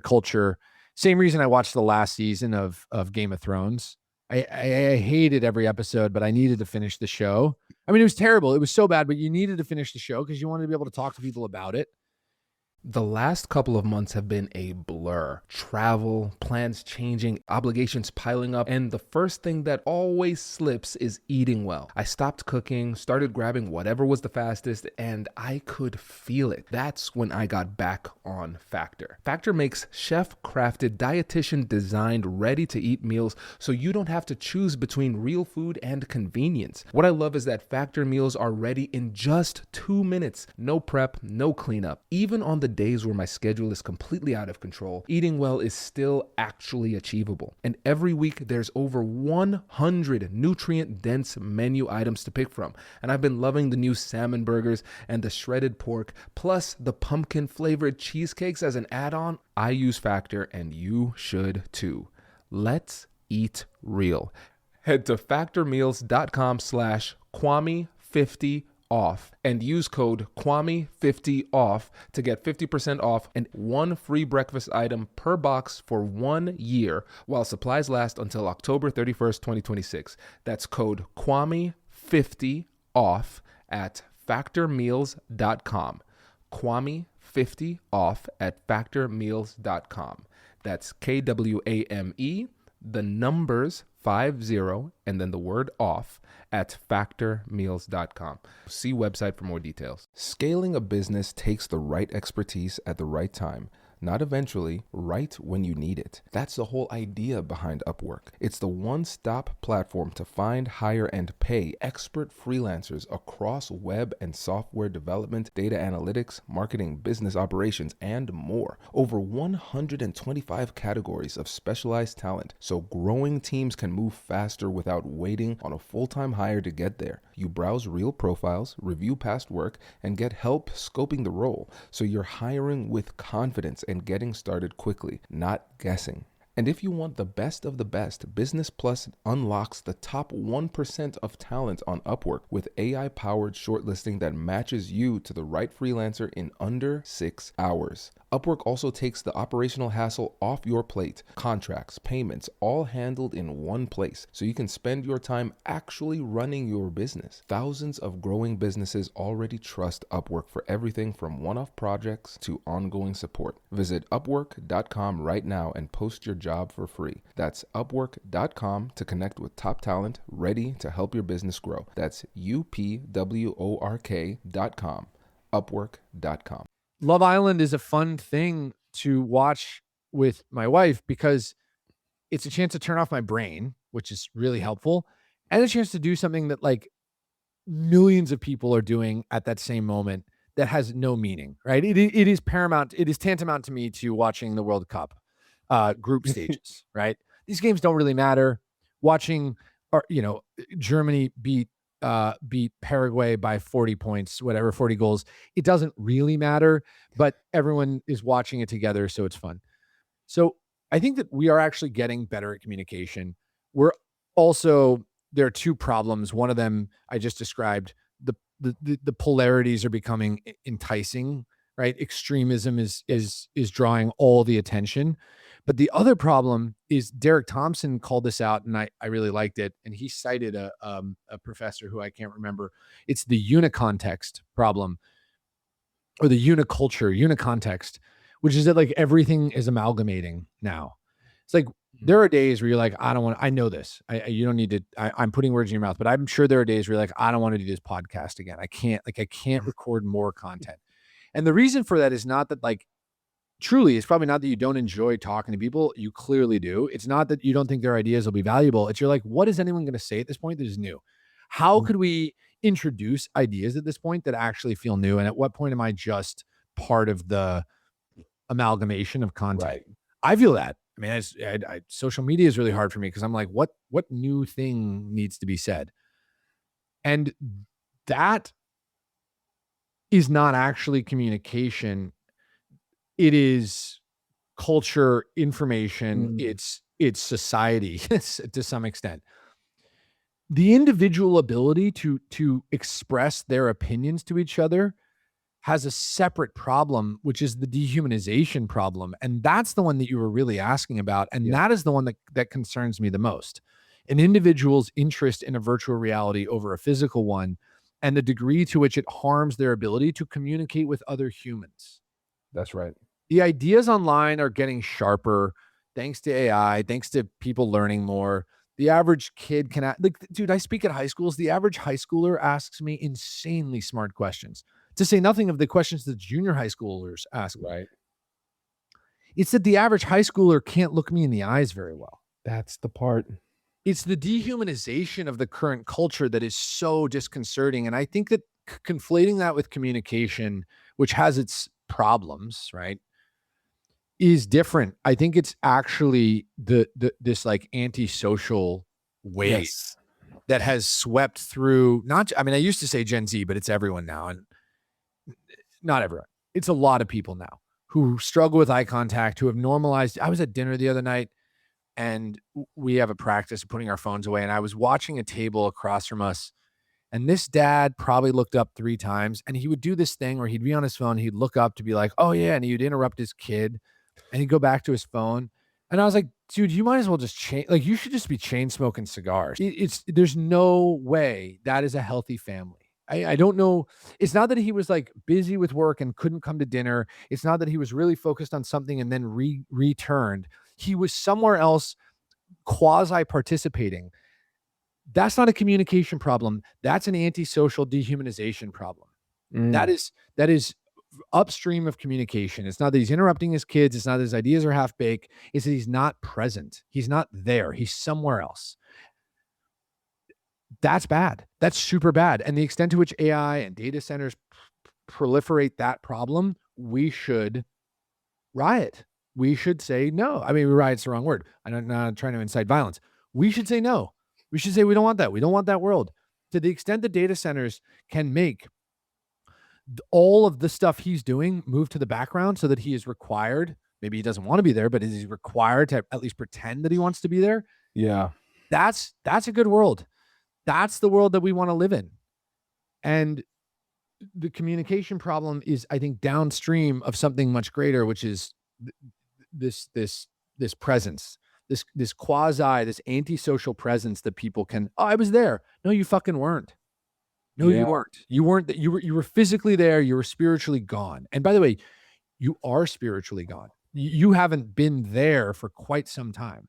culture. Same reason I watched the last season of Game of Thrones. I hated every episode, but I needed to finish the show. I mean, it was terrible. It was so bad, but you needed to finish the show because you wanted to be able to talk to people about it. The last couple of months have been a blur. Travel, plans changing, obligations piling up, and the first thing that always slips is eating well. I stopped cooking, started grabbing whatever was the fastest, and I could feel it. That's when I got back on Factor. Factor makes chef-crafted, dietitian-designed, ready-to-eat meals so you don't have to choose between real food and convenience. What I love is that Factor meals are ready in just 2 minutes. No prep, no cleanup. Even on the days where my schedule is completely out of control, eating well is still actually achievable. And every week there's over 100 nutrient-dense menu items to pick from. And I've been loving the new salmon burgers and the shredded pork, plus the pumpkin-flavored cheesecakes as an add-on. I use Factor and you should too. Let's eat real. Head to factormeals.com/Kwame50 off and use code Kwame50 off to get 50% off and one free breakfast item per box for 1 year while supplies last until October 31st, 2026. That's code Kwame50 off at factormeals.com. Kwame50 off at factormeals.com. That's KWAME, the numbers 50 and then the word off at factormeals.com. See website for more details. Scaling a business takes the right expertise at the right time. Not eventually, right when you need it. That's the whole idea behind Upwork. It's the one-stop platform to find, hire, and pay expert freelancers across web and software development, data analytics, marketing, business operations, and more. Over 125 categories of specialized talent, so growing teams can move faster without waiting on a full-time hire to get there. You browse real profiles, review past work, and get help scoping the role, so you're hiring with confidence and getting started quickly, not guessing. And if you want the best of the best, Business Plus unlocks the top 1% of talent on Upwork with AI-powered shortlisting that matches you to the right freelancer in under 6 hours. Upwork also takes the operational hassle off your plate. Contracts, payments, all handled in one place, so you can spend your time actually running your business. Thousands of growing businesses already trust Upwork for everything from one-off projects to ongoing support. Visit upwork.com right now and post your job for free. That's upwork.com to connect with top talent ready to help your business grow. That's upwork.com. Upwork.com. Love Island is a fun thing to watch with my wife because it's a chance to turn off my brain, which is really helpful, and a chance to do something that like millions of people are doing at that same moment that has no meaning, right? It is paramount. It is tantamount to me to watching the World Cup group stages, right? These games don't really matter. Watching, Germany beat Paraguay by 40 points, whatever, 40 goals. It doesn't really matter, but everyone is watching it together, so it's fun. So I think that we are actually getting better at communication. We're also, there are two problems. One of them I just described. The polarities are becoming enticing, right? Extremism is drawing all the attention. But the other problem is Derek Thompson called this out, and I really liked it. And he cited a professor who I can't remember. It's the unicontext problem, or the unicontext, which is that like everything is amalgamating now. It's like there are days where you're like, I know this. You don't need to, I'm putting words in your mouth, but I'm sure there are days where you're like, I don't want to do this podcast again. I can't record more content. And the reason for that is not that like, truly, it's probably not that you don't enjoy talking to people. You clearly do. It's not that you don't think their ideas will be valuable. It's you're like, what is anyone going to say at this point that is new? How could we introduce ideas at this point that actually feel new? And at what point am I just part of the amalgamation of content? Right. I feel that. I mean, social media is really hard for me because I'm like, what new thing needs to be said? And that is not actually communication. It is culture, information. It's society to some extent. The individual ability to express their opinions to each other has a separate problem, which is the dehumanization problem. And that's the one that you were really asking about. And that is the one that concerns me the most. An individual's interest in a virtual reality over a physical one, and the degree to which it harms their ability to communicate with other humans. That's right. The ideas online are getting sharper thanks to AI, thanks to people learning more. The average kid can, dude, I speak at high schools. The average high schooler asks me insanely smart questions, to say nothing of the questions that junior high schoolers ask me. Right. It's that the average high schooler can't look me in the eyes very well. That's the part. It's the dehumanization of the current culture that is so disconcerting. And I think that conflating that with communication, which has its problems, right, is different. I think it's actually this like antisocial wave that has swept through I used to say Gen Z, but it's everyone now, and not everyone. It's a lot of people now who struggle with eye contact, who have normalized. I was at dinner the other night and we have a practice of putting our phones away, and I was watching a table across from us, and this dad probably looked up 3 times, and he would do this thing where he'd be on his phone, he'd look up to be like, oh yeah, and he would interrupt his kid, and he'd go back to his phone. And I was like, dude, you might as well just you should just be chain smoking cigars. There's no way that is a healthy family. I don't know. It's not that he was like busy with work and couldn't come to dinner. It's not that he was really focused on something and then returned. He was somewhere else quasi-participating. That's not a communication problem. That's an antisocial dehumanization problem. That is upstream of communication. It's not that he's interrupting his kids. It's not that his ideas are half baked. It's that he's not present. He's not there. He's somewhere else. That's bad. That's super bad. And the extent to which AI and data centers proliferate that problem, we should riot. We should say no. I mean, riot's the wrong word. I'm not trying to incite violence. We should say no. We should say we don't want that. We don't want that world. To the extent that data centers can make all of the stuff he's doing move to the background so that he is required, maybe he doesn't want to be there, but is he required to at least pretend that he wants to be there? Yeah. That's a good world. That's the world that we want to live in. And the communication problem is, I think, downstream of something much greater, which is this presence, this quasi, this antisocial presence that people can, oh, I was there. No, you fucking weren't. No, Yeah. you weren't. You weren't. You were physically there. You were spiritually gone. And by the way, you are spiritually gone. You haven't been there for quite some time.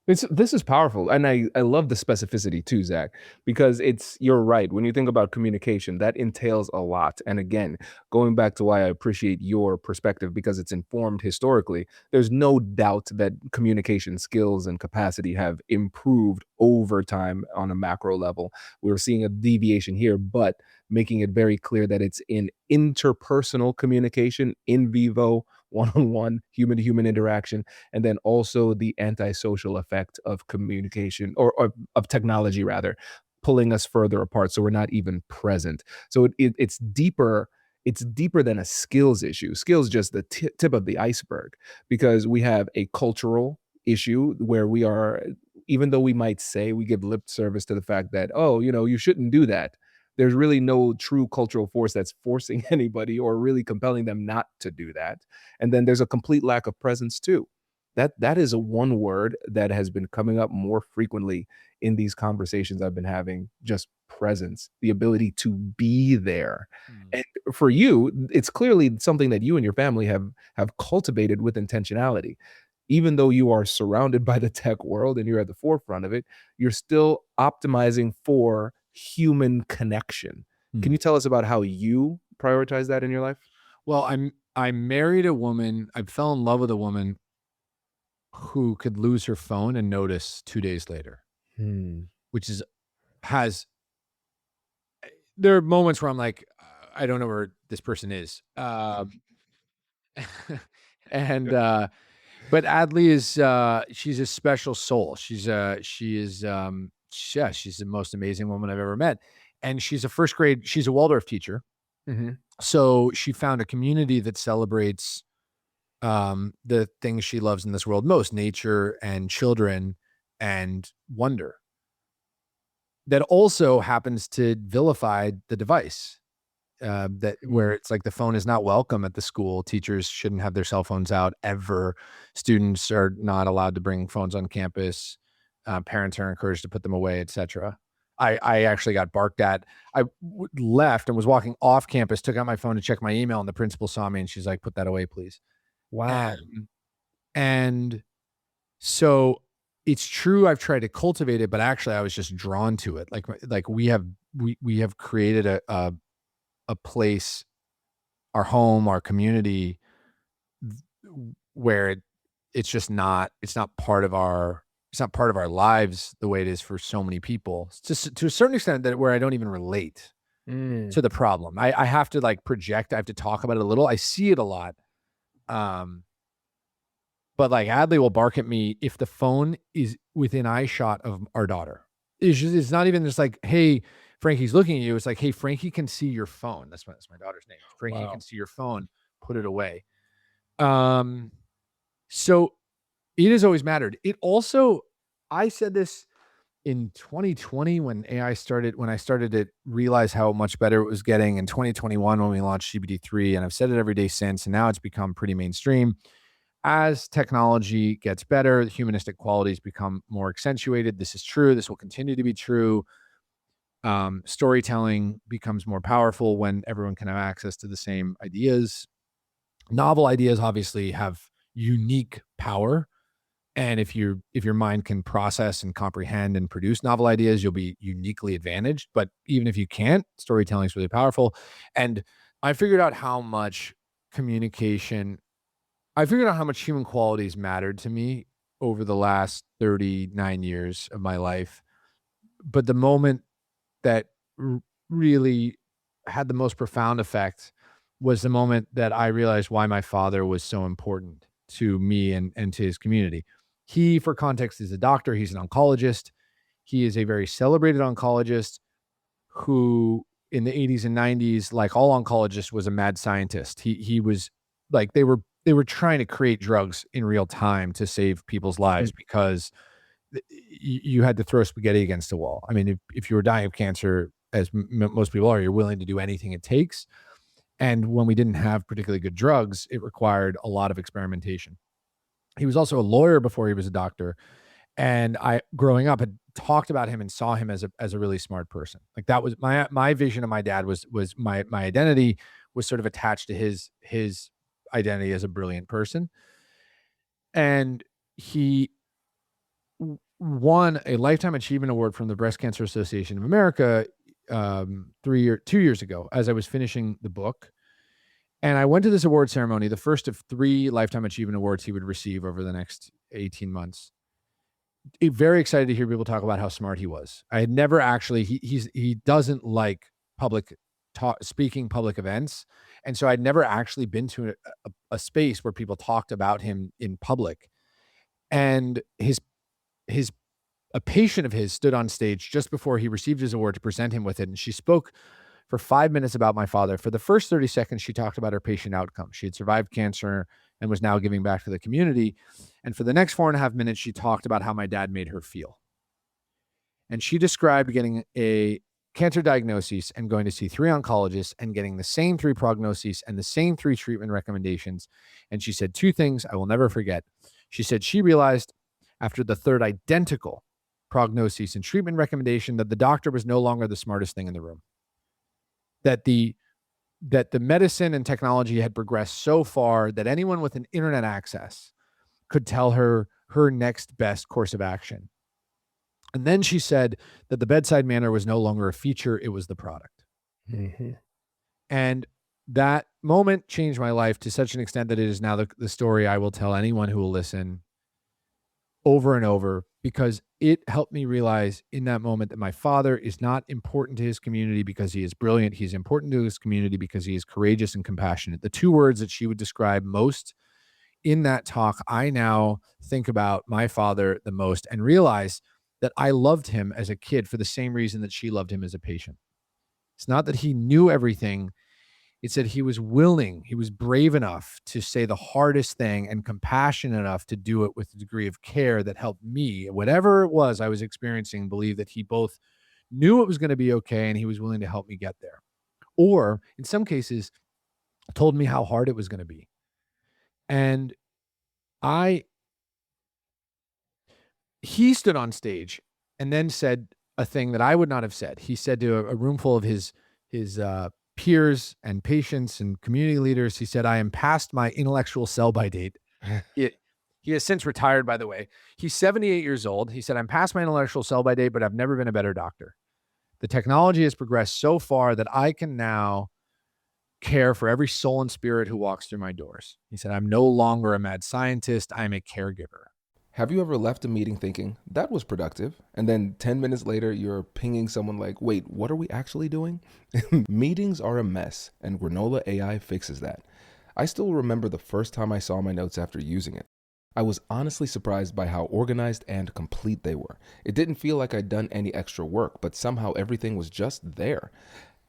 This is powerful, and I love the specificity too, Zach, because you're right. When you think about communication, that entails a lot. And again, going back to why I appreciate your perspective, because it's informed historically, there's no doubt that communication skills and capacity have improved over time on a macro level. We're seeing a deviation here, but making it very clear that it's in interpersonal communication, in vivo, one-on-one, human-to-human interaction, and then also the antisocial effect of communication or of technology rather, pulling us further apart so we're not even present. So it's deeper. It's deeper than a skills issue. Skills just the tip of the iceberg, because we have a cultural issue where we are, even though we might say we give lip service to the fact that, oh, you shouldn't do that, there's really no true cultural force that's forcing anybody or really compelling them not to do that. And then there's a complete lack of presence too. That is a one word that has been coming up more frequently in these conversations I've been having, just presence, the ability to be there. And for you, it's clearly something that you and your family have cultivated with intentionality. Even though you are surrounded by the tech world and you're at the forefront of it, you're still optimizing for human connection. Can you tell us about how you prioritize that in your life? Well, I married a woman. I fell in love with a woman who could lose her phone and notice 2 days later, which there are moments where I'm like, I don't know where this person is. And but Adley is she's a special soul. She's she's the most amazing woman I've ever met. And she's a Waldorf teacher. Mhm. So she found a community that celebrates the things she loves in this world most: nature and children and wonder. That also happens to vilify the device. Where it's like the phone is not welcome at the school. Teachers shouldn't have their cell phones out ever. Students are not allowed to bring phones on campus. Parents are encouraged to put them away, etc. I actually got barked at. Left and was walking off campus, took out my phone to check my email, and the principal saw me and she's like, "Put that away, please." Wow. And so it's true, I've tried to cultivate it, but actually I was just drawn to it. Like we have created a place, our home, our community, where it's not part of our lives the way it is for so many people. It's just to a certain extent that where I don't even relate to the problem. I have to like project. I have to talk about it a little. I see it a lot. But like Adley will bark at me if the phone is within eyeshot of our daughter. It's not even just like, hey, Frankie's looking at you. It's like, hey, Frankie can see your phone. That's my daughter's name. Frankie can see your phone. Put it away. So it has always mattered. It also, I said this in 2020 when I started to realize how much better it was getting, in 2021 when we launched GPT-3, and I've said it every day since, and now it's become pretty mainstream. As technology gets better, the humanistic qualities become more accentuated. This is true. This will continue to be true. Storytelling becomes more powerful when everyone can have access to the same ideas. Novel ideas obviously have unique power. And if your mind can process and comprehend and produce novel ideas, you'll be uniquely advantaged. But even if you can't, storytelling is really powerful. And I figured out how much communication, I figured out how much human qualities mattered to me over the last 39 years of my life. But the moment that really had the most profound effect was the moment that I realized why my father was so important to me and to his community. He, for context, is a doctor. He's an oncologist. He is a very celebrated oncologist who, in the 80s and 90s, like all oncologists, was a mad scientist. He was like they were trying to create drugs in real time to save people's lives because you had to throw spaghetti against the wall. I mean, if you were dying of cancer, as most people are, you're willing to do anything it takes. And when we didn't have particularly good drugs, it required a lot of experimentation. He was also a lawyer before he was a doctor. And I, growing up, had talked about him and saw him as a really smart person. Like that was my vision of my dad was my identity was sort of attached to his identity as a brilliant person. And he won a Lifetime Achievement Award from the Breast Cancer Association of America 2 years ago as I was finishing the book. And I went to this award ceremony, the first of 3 Lifetime Achievement Awards he would receive over the next 18 months. Very excited to hear people talk about how smart he was. I had never actually, he doesn't like speaking public events. And so I'd never actually been to a space where people talked about him in public. And a patient of his stood on stage just before he received his award to present him with it. And she spoke for 5 minutes about my father. For the first 30 seconds, she talked about her patient outcome. She had survived cancer and was now giving back to the community. And for the next 4.5 minutes, she talked about how my dad made her feel. And she described getting a cancer diagnosis and going to see 3 oncologists and getting the same 3 prognoses and the same 3 treatment recommendations. And she said 2 things I will never forget. She said she realized after the 3rd identical prognosis and treatment recommendation that the doctor was no longer the smartest thing in the room. That the medicine and technology had progressed so far that anyone with an internet access could tell her her next best course of action. And then she said that the bedside manner was no longer a feature, it was the product. Mm-hmm. And that moment changed my life to such an extent that it is now the story I will tell anyone who will listen over and over, because it helped me realize in that moment that my father is not important to his community because he is brilliant. He's important to his community because he is courageous and compassionate. The 2 words that she would describe most in that talk, I now think about my father the most and realize that I loved him as a kid for the same reason that she loved him as a patient. It's not that he knew everything. It's that he was willing, he was brave enough to say the hardest thing and compassionate enough to do it with a degree of care that helped me, whatever it was I was experiencing, believe that he both knew it was going to be okay and he was willing to help me get there. Or in some cases, told me how hard it was going to be. And he stood on stage and then said a thing that I would not have said. He said to a room full of his peers and patients and community leaders, he said, "I am past my intellectual sell-by date." He has since retired, by the way. He's 78 years old. He said, "I'm past my intellectual sell-by date, but I've never been a better doctor. The technology has progressed so far that I can now care for every soul and spirit who walks through my doors." He said, "I'm no longer a mad scientist. I'm a caregiver." Have you ever left a meeting thinking, that was productive, and then 10 minutes later, you're pinging someone like, wait, what are we actually doing? Meetings are a mess, and Granola AI fixes that. I still remember the first time I saw my notes after using it. I was honestly surprised by how organized and complete they were. It didn't feel like I'd done any extra work, but somehow everything was just there.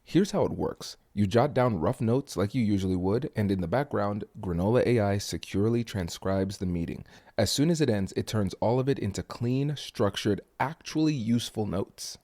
Here's how it works. You jot down rough notes like you usually would, and in the background, Granola AI securely transcribes the meeting. As soon as it ends, it turns all of it into clean, structured, actually useful notes.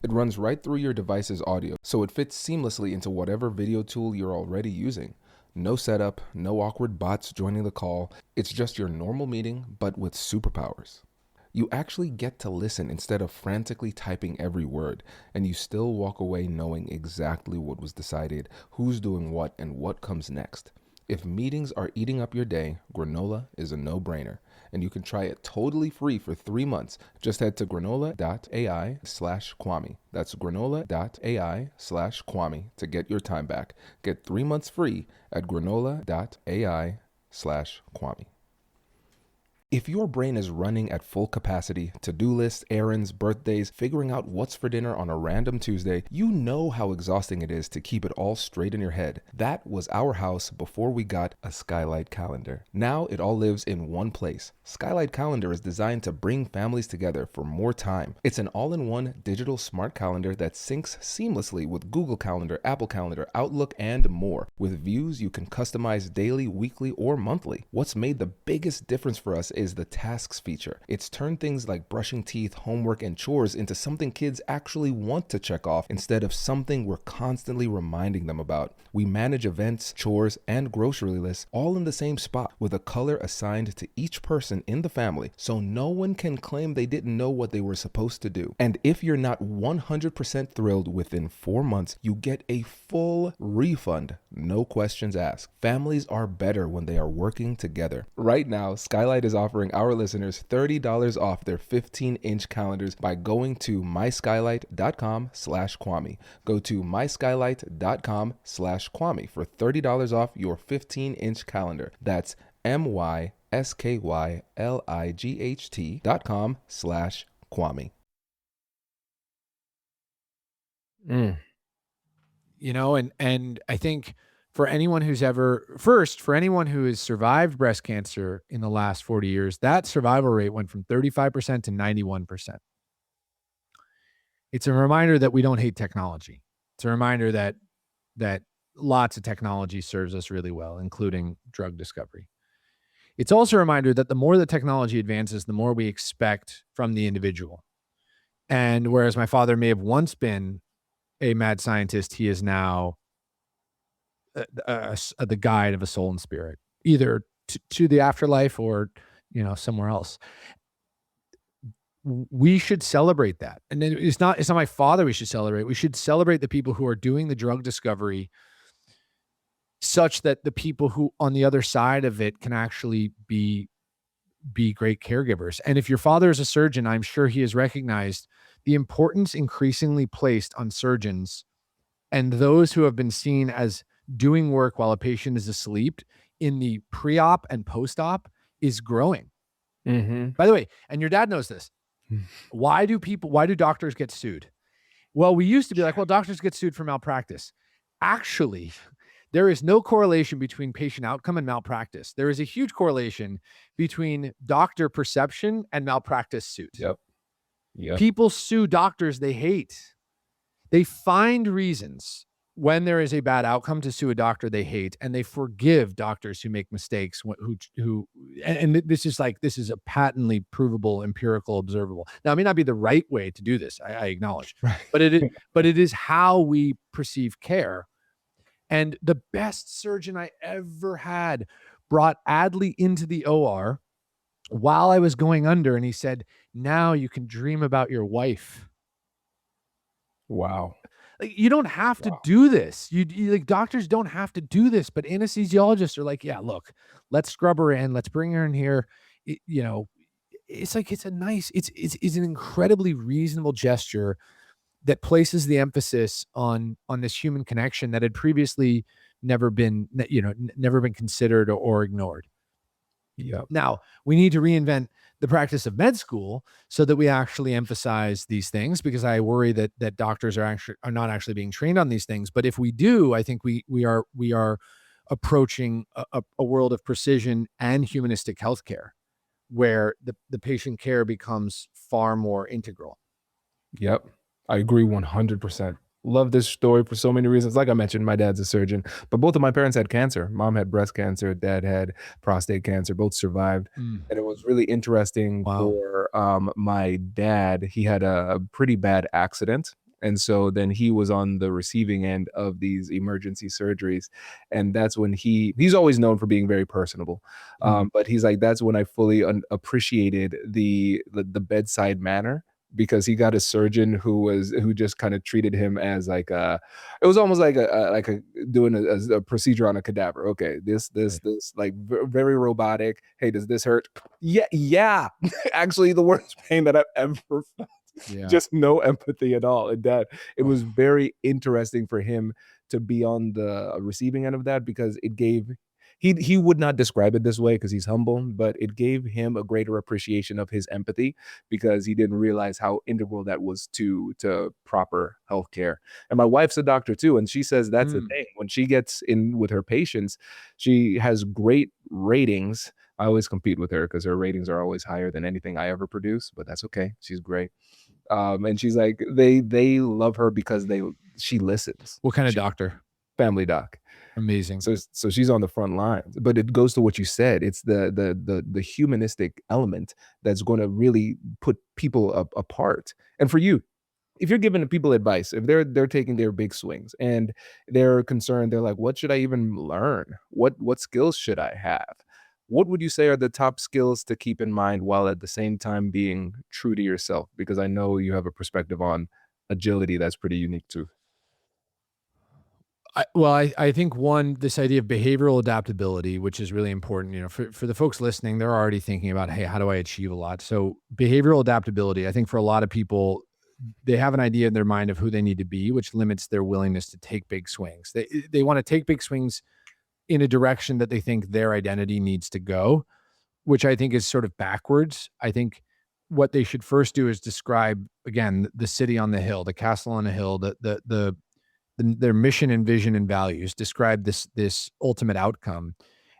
It runs right through your device's audio, so it fits seamlessly into whatever video tool you're already using. No setup, no awkward bots joining the call. It's just your normal meeting, but with superpowers. You actually get to listen instead of frantically typing every word, and you still walk away knowing exactly what was decided, who's doing what, and what comes next. If meetings are eating up your day, Granola is a no-brainer. and you can try it totally free for 3 months. Just head to granola.ai/Kwame. That's granola.ai/Kwame to get your time back. Get 3 months free at granola.ai/Kwame. If your brain is running at full capacity, to-do lists, errands, birthdays, figuring out what's for dinner on a random Tuesday, you know how exhausting it is to keep it all straight in your head. That was our house before we got a Skylight calendar. Now it all lives in one place. Skylight Calendar is designed to bring families together for more time. It's an all-in-one digital smart calendar that syncs seamlessly with Google Calendar, Apple Calendar, Outlook, and more. With views you can customize daily, weekly, or monthly. What's made the biggest difference for us is the tasks feature. It's turned things like brushing teeth, homework, and chores into something kids actually want to check off instead of something we're constantly reminding them about. We manage events, chores, and grocery lists all in the same spot with a color assigned to each person in the family, so no one can claim they didn't know what they were supposed to do. And if you're not 100% thrilled within 4 months, you get a full refund, no questions asked. Families are better when they are working together. Right now, Skylight is offering our listeners $30 off their 15-inch calendars by going to myskylight.com/Kwame. Go to myskylight.com/Kwame for $30 off your 15-inch calendar. That's myskylight.com/Kwame. You know, and I think for anyone who has survived breast cancer in the last 40 years, that survival rate went from 35% to 91%. It's a reminder that we don't hate technology. It's a reminder that lots of technology serves us really well, including drug discovery. It's also a reminder that the more the technology advances, the more we expect from the individual. And whereas my father may have once been a mad scientist, he is now the guide of a soul and spirit, either to the afterlife or, somewhere else. We should celebrate that. And then it's not my father we should celebrate. We should celebrate the people who are doing the drug discovery such that the people who on the other side of it can actually be great caregivers. And if your father is a surgeon, I'm sure he has recognized the importance increasingly placed on surgeons and those who have been seen as doing work while a patient is asleep in the pre-op and post-op is growing. Mm-hmm. By the way, and your dad knows this. Why do doctors get sued? Well, we used to be like, well, doctors get sued for malpractice. Actually, there is no correlation between patient outcome and malpractice. There is a huge correlation between doctor perception and malpractice suit. Yep. People sue doctors they hate. They find reasons when there is a bad outcome to sue a doctor they hate, and they forgive doctors who make mistakes. This is a patently provable, empirical, observable. Now, it may not be the right way to do this. I acknowledge, Right. but it is how we perceive care. And the best surgeon I ever had brought Adley into the OR while I was going under, and he said, "Now you can dream about your wife." Wow. Like, you don't have to do this. You like, doctors don't have to do this, but anesthesiologists are like, yeah, look, let's scrub her in. Let's bring her in here. It's an incredibly reasonable gesture that places the emphasis on this human connection that had previously never been considered or ignored. Yep. Now, we need to reinvent the practice of med school so that we actually emphasize these things, because I worry that doctors are not actually being trained on these things. But if we do, I think we are approaching a world of precision and humanistic healthcare, where the patient care becomes far more integral. Yep. I agree 100%. Love this story for so many reasons. Like I mentioned, my dad's a surgeon, but both of my parents had cancer. Mom had breast cancer. Dad had prostate cancer. Both survived. And it was really interesting for my dad. He had a pretty bad accident. And so then he was on the receiving end of these emergency surgeries. And that's when he's always known for being very personable. But he's like, that's when I fully appreciated the bedside manner because he got a surgeon who just kind of treated him as like it was almost like a doing a procedure on a cadaver. Okay, this like very robotic. Hey, does this hurt? Yeah. Actually, the worst pain that I've ever felt. Yeah. Just no empathy at all. And that it was very interesting for him to be on the receiving end of that, because it gave he would not describe it this way because he's humble, but it gave him a greater appreciation of his empathy, because he didn't realize how integral that was to proper healthcare. And my wife's a doctor too, and she says that's the thing. When she gets in with her patients, she has great ratings. I always compete with her because her ratings are always higher than anything I ever produce, but that's okay. She's great. And she's like, they love her because she listens. What kind of doctor? Family doc. Amazing. So she's on the front lines. But it goes to what you said. It's the humanistic element that's going to really put people apart. And for you, if you're giving people advice, if they're taking their big swings and they're concerned, they're like, what should I even learn? What skills should I have? What would you say are the top skills to keep in mind while at the same time being true to yourself? Because I know you have a perspective on agility that's pretty unique too. I think this idea of behavioral adaptability, which is really important, for the folks listening, they're already thinking about, hey, how do I achieve a lot? So behavioral adaptability, I think for a lot of people, they have an idea in their mind of who they need to be, which limits their willingness to take big swings. They want to take big swings in a direction that they think their identity needs to go, which I think is sort of backwards. I think what they should first do is describe, again, the city on the hill, the castle on the hill, their mission and vision and values, describe this ultimate outcome,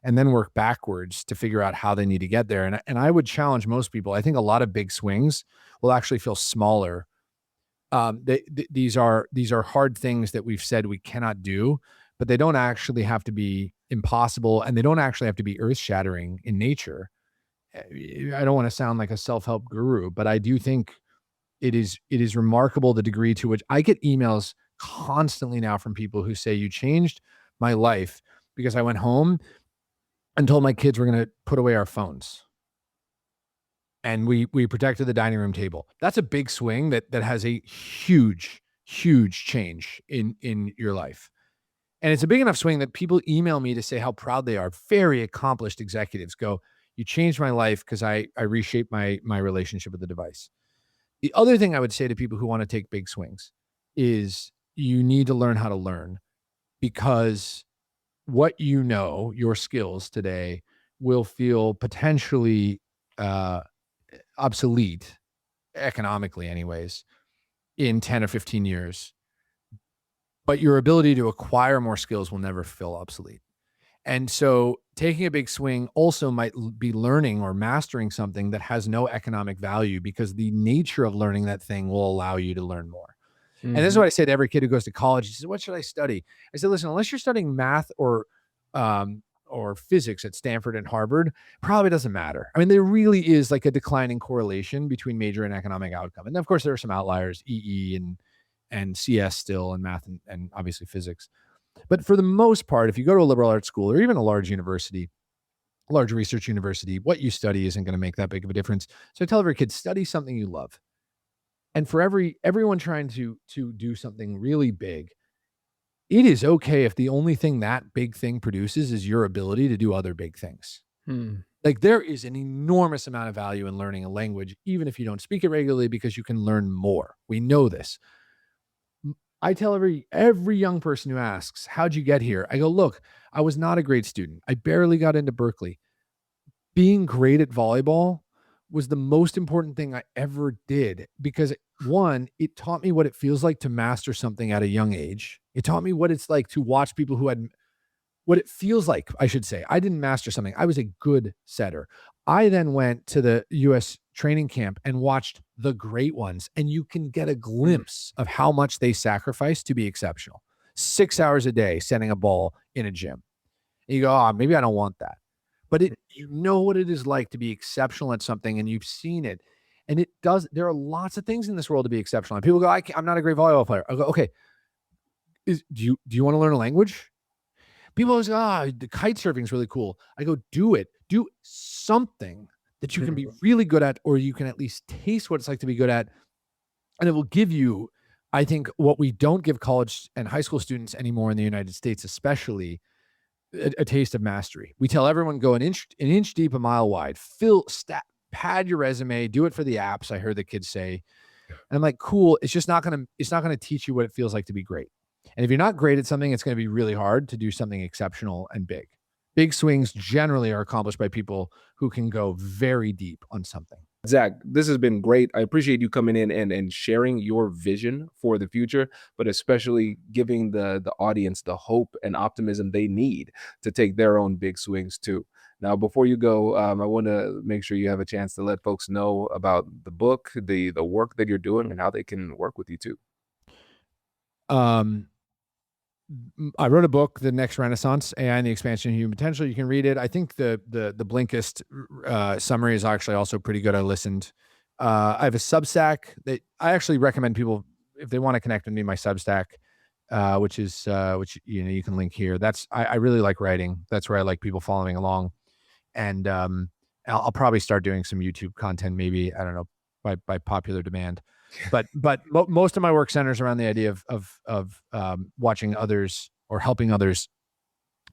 and then work backwards to figure out how they need to get there. And I would challenge most people. I think a lot of big swings will actually feel smaller. These are hard things that we've said we cannot do, but they don't actually have to be impossible, and they don't actually have to be earth-shattering in nature. I don't want to sound like a self-help guru, but I do think it is remarkable the degree to which I get emails constantly now from people who say, you changed my life because I went home and told my kids we're going to put away our phones. And we protected the dining room table. That's a big swing that has a huge, huge change in your life. And it's a big enough swing that people email me to say how proud they are. Very accomplished executives go, you changed my life because I reshaped my relationship with the device. The other thing I would say to people who want to take big swings is you need to learn how to learn, because what your skills today will feel potentially obsolete, economically anyways, in 10 or 15 years. But your ability to acquire more skills will never feel obsolete. And so taking a big swing also might be learning or mastering something that has no economic value, because the nature of learning that thing will allow you to learn more. And this is what I say to every kid who goes to college. He says, what should I study? I said, listen, unless you're studying math or physics at Stanford and Harvard, probably doesn't matter. I mean, there really is like a declining correlation between major and economic outcome. And of course, there are some outliers, EE and CS still, and math and obviously physics. But for the most part, if you go to a liberal arts school or even a large university, large research university, what you study isn't going to make that big of a difference. So I tell every kid, study something you love. And for everyone trying to do something really big, it is okay if the only thing that big thing produces is your ability to do other big things. Like, there is an enormous amount of value in learning a language, even if you don't speak it regularly, because you can learn more. We know this. I tell every young person who asks, how'd you get here? I go, look, I was not a great student. I barely got into Berkeley. Being great at volleyball was the most important thing I ever did, because one, it taught me what it feels like to master something at a young age. It taught me what it's like to watch people who had what it feels like, I should say. I didn't master something. I was a good setter. I then went to the US training camp and watched the great ones, and you can get a glimpse of how much they sacrifice to be exceptional. 6 hours a day setting a ball in a gym. And you go, maybe I don't want that. But you know what it is like to be exceptional at something, and you've seen it. And there are lots of things in this world to be exceptional. And people go, I'm not a great volleyball player. I go, okay, do you want to learn a language? People always go, the kite surfing is really cool. I go, do it. Do something that you can be really good at, or you can at least taste what it's like to be good at, And it will give you, I think, what we don't give college and high school students anymore in the United States, especially, a taste of mastery. We tell everyone go an inch deep, a mile wide. Pad your resume, do it for the apps. I heard the kids say, and I'm like, cool. It's not gonna teach you what it feels like to be great. And if you're not great at something, it's going to be really hard to do something exceptional and big. Big swings generally are accomplished by people who can go very deep on something. Zack, this has been great. I appreciate you coming in and sharing your vision for the future, but especially giving the audience the hope and optimism they need to take their own big swings too. Now, before you go, I want to make sure you have a chance to let folks know about the book, the work that you're doing, and how they can work with you too. Um, I wrote a book, The Next Renaissance: AI and the Expansion of Human Potential. You can read it. I think the Blinkist summary is actually also pretty good. I listened. I have a Substack that I actually recommend people, if they want to connect with me, my Substack, which you can link here. I really like writing. That's where I like people following along, and I'll probably start doing some YouTube content, maybe, I don't know, by popular demand. But most of my work centers around the idea of watching others or helping others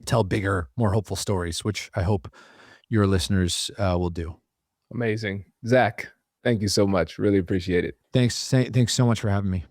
tell bigger, more hopeful stories, which I hope your listeners will do. Amazing. Zack, thank you so much. Really appreciate it. Thanks so much for having me.